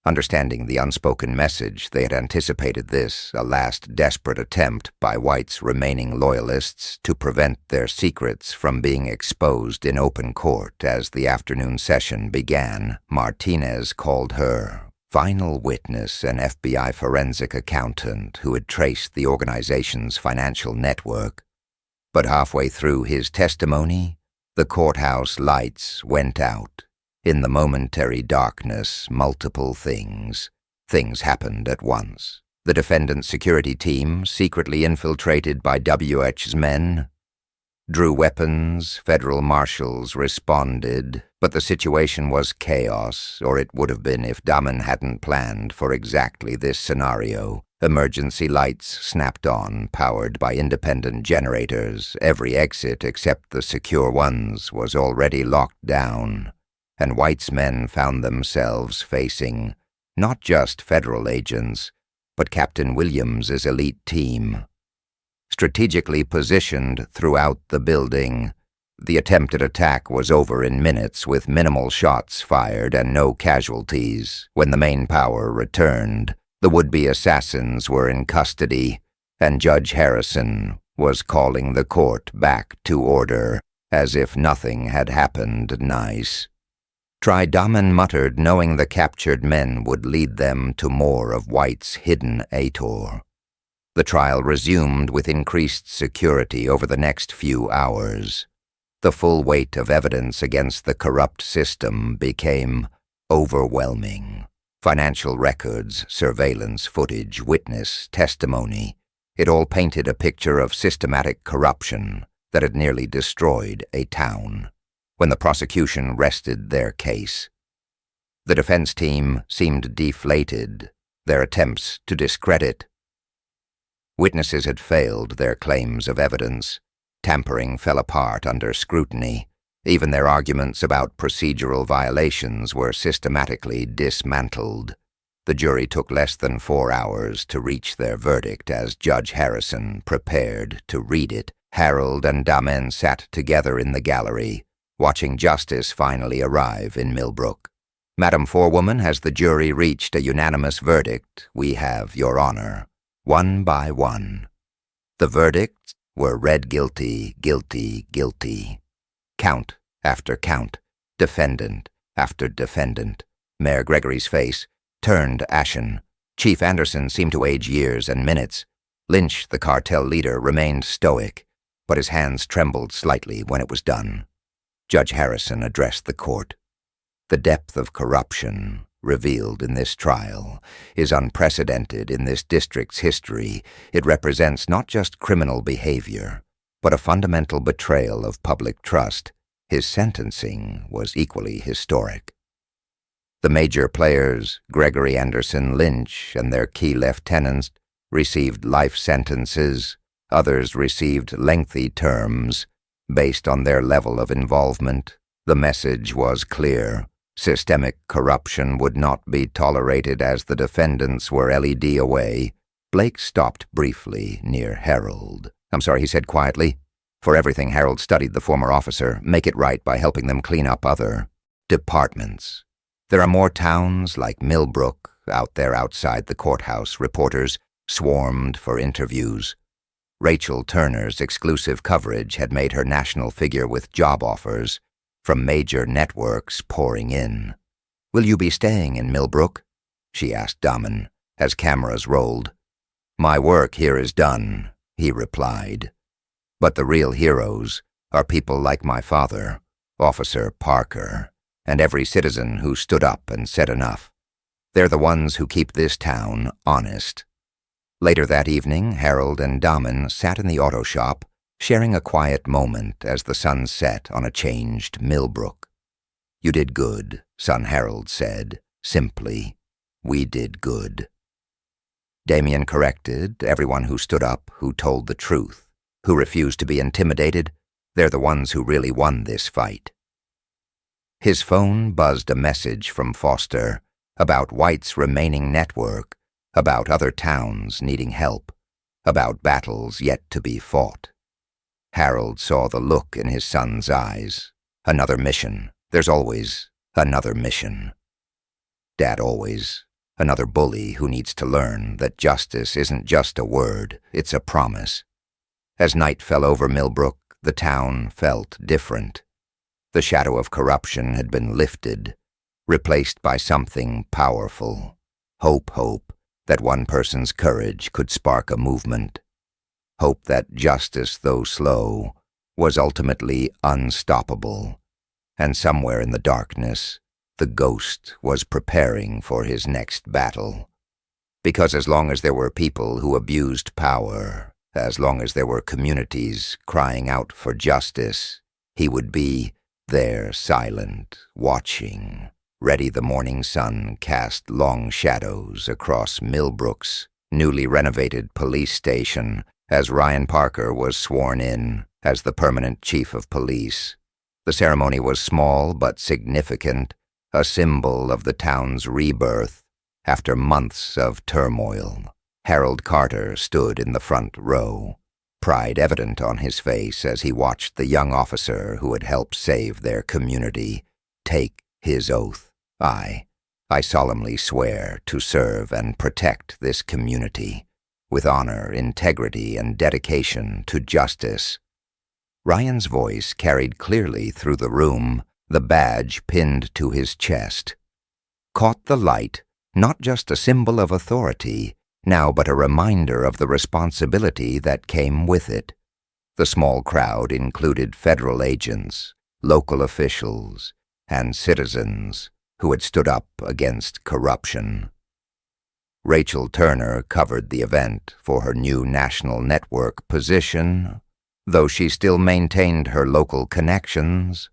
Understanding the unspoken message, they had anticipated this, a last desperate attempt by White's remaining loyalists to prevent their secrets from being exposed in open court as the afternoon session began. Martinez called her final witness, an FBI forensic accountant who had traced the organization's financial network. But halfway through his testimony, the courthouse lights went out. In the momentary darkness, multiple things happened at once. The defendant's security team, secretly infiltrated by WH's men, drew weapons. Federal marshals responded, but the situation was chaos, or it would have been if Damen hadn't planned for exactly this scenario. Emergency lights snapped on, powered by independent generators. Every exit except the secure ones was already locked down, and White's men found themselves facing not just federal agents, but Captain Williams's elite team. Strategically positioned throughout the building, the attempted attack was over in minutes with minimal shots fired and no casualties. When the main power returned, the would-be assassins were in custody, and Judge Harrison was calling the court back to order, as if nothing had happened. Nice. Damen muttered, knowing the captured men would lead them to more of White's hidden Ator. The trial resumed with increased security over the next few hours. The full weight of evidence against the corrupt system became overwhelming. Financial records, surveillance footage, witness testimony. It all painted a picture of systematic corruption that had nearly destroyed a town. When the prosecution rested their case, the defense team seemed deflated, their attempts to discredit. Witnesses had failed their claims of evidence. Tampering fell apart under scrutiny. Even their arguments about procedural violations were systematically dismantled. The jury took less than 4 hours to reach their verdict as Judge Harrison prepared to read it. Harold and Damen sat together in the gallery, watching justice finally arrive in Millbrook. Madam Forewoman, has the jury reached a unanimous verdict? We have, Your Honor. One by one. The verdicts were read guilty, guilty, guilty. Count after count, defendant after defendant. Mayor Gregory's face turned ashen. Chief Anderson seemed to age years and minutes. Lynch, the cartel leader, remained stoic, but his hands trembled slightly when it was done. Judge Harrison addressed the court. The depth of corruption revealed in this trial is unprecedented in this district's history. It represents not just criminal behavior, but a fundamental betrayal of public trust. His sentencing was equally historic. The major players, Gregory, Anderson, Lynch, and their key lieutenants, received life sentences. Others received lengthy terms. Based on their level of involvement, the message was clear. Systemic corruption would not be tolerated as the defendants were LED away. Blake stopped briefly near Harold. "I'm sorry," he said quietly. For everything, Harold studied the former officer, make it right by helping them clean up other departments. There are more towns like Millbrook out there outside the courthouse. Reporters swarmed for interviews. Rachel Turner's exclusive coverage had made her national figure with job offers from major networks pouring in. "Will you be staying in Millbrook?" she asked Daman as cameras rolled. "My work here is done," he replied. "But the real heroes are people like my father, Officer Parker, and every citizen who stood up and said enough. They're the ones who keep this town honest." Later that evening, Harold and Daman sat in the auto shop, sharing a quiet moment as the sun set on a changed Millbrook. "You did good," son Harold said, simply. "We did good." Damien corrected, "Everyone who stood up, who told the truth, who refused to be intimidated, they're the ones who really won this fight." His phone buzzed a message from Foster about White's remaining network, about other towns needing help, about battles yet to be fought. Harold saw the look in his son's eyes. Another mission. There's always another mission. Dad always. Another bully who needs to learn that justice isn't just a word, it's a promise. As night fell over Millbrook, the town felt different. The shadow of corruption had been lifted, replaced by something powerful. Hope that one person's courage could spark a movement. Hope that justice, though slow, was ultimately unstoppable. And somewhere in the darkness, the ghost was preparing for his next battle. Because as long as there were people who abused power, as long as there were communities crying out for justice, he would be there, silent, watching. Ready, the morning sun cast long shadows across Millbrook's newly renovated police station as Ryan Parker was sworn in as the permanent chief of police. The ceremony was small but significant, a symbol of the town's rebirth after months of turmoil. Harold Carter stood in the front row, pride evident on his face as he watched the young officer who had helped save their community take his oath. I solemnly swear to serve and protect this community with honor, integrity, and dedication to justice. Ryan's voice carried clearly through the room, the badge pinned to his chest. Caught the light, not just a symbol of authority, now but a reminder of the responsibility that came with it. The small crowd included federal agents, local officials, and citizens who had stood up against corruption. Rachel Turner covered the event for her new national network position. Though she still maintained her local connections,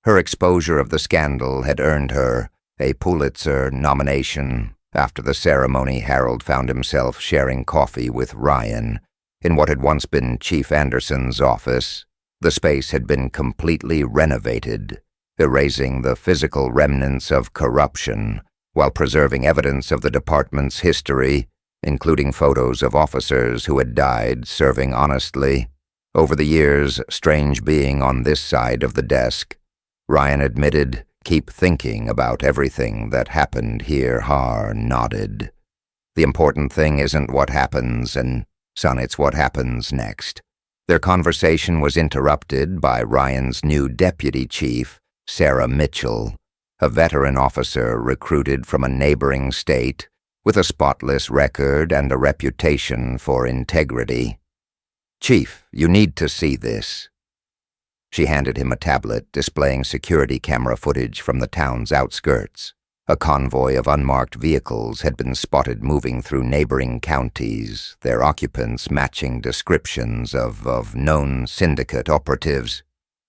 her exposure of the scandal had earned her a Pulitzer nomination. After the ceremony, Harold found himself sharing coffee with Ryan in what had once been Chief Anderson's office. The space had been completely renovated, erasing the physical remnants of corruption while preserving evidence of the department's history, including photos of officers who had died serving honestly. Over the years, strange being on this side of the desk, Ryan admitted, "Keep thinking about everything that happened here." Har nodded. "The important thing isn't what happens, and son, it's what happens next." Their conversation was interrupted by Ryan's new deputy chief, Sarah Mitchell, a veteran officer recruited from a neighboring state with a spotless record and a reputation for integrity. "Chief, you need to see this." She handed him a tablet displaying security camera footage from the town's outskirts. A convoy of unmarked vehicles had been spotted moving through neighboring counties, their occupants matching descriptions of known syndicate operatives.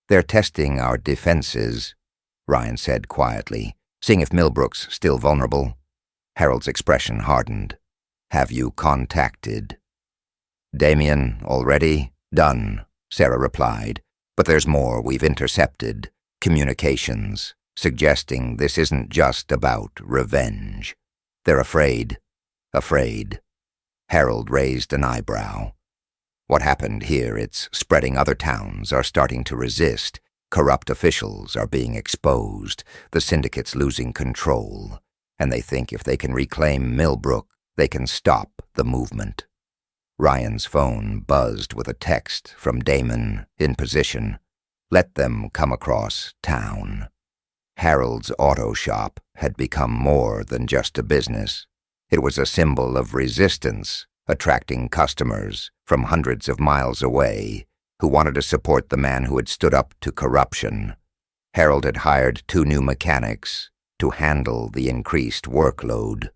"They're testing our defenses," Ryan said quietly, "seeing if Millbrook's still vulnerable." Harold's expression hardened. "Have you contacted?" Damien, already? Done, Sarah replied. But there's more we've intercepted. Communications, suggesting this isn't just about revenge. They're afraid. Afraid. Harold raised an eyebrow. What happened here, it's spreading. Other towns are starting to resist. Corrupt officials are being exposed. The syndicate's losing control. And they think if they can reclaim Millbrook, they can stop the movement. Ryan's phone buzzed with a text from Damon, in position. Let them come across town. Harold's auto shop had become more than just a business. It was a symbol of resistance, attracting customers from hundreds of miles away who wanted to support the man who had stood up to corruption. Harold had hired 2 new mechanics to handle the increased workload.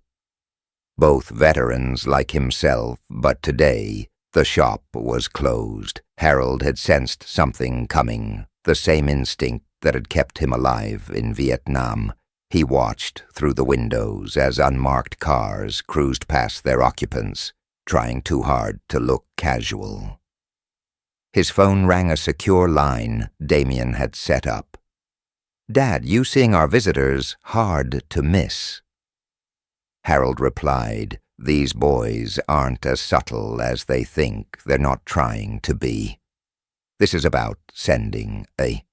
Both veterans like himself, but today the shop was closed. Harold had sensed something coming, the same instinct that had kept him alive in Vietnam. He watched through the windows as unmarked cars cruised past their occupants, trying too hard to look casual. His phone rang a secure line Damien had set up. "Dad, you seeing our visitors hard to miss." Harold replied, "These boys aren't as subtle as they think. They're not trying to be. This is about sending a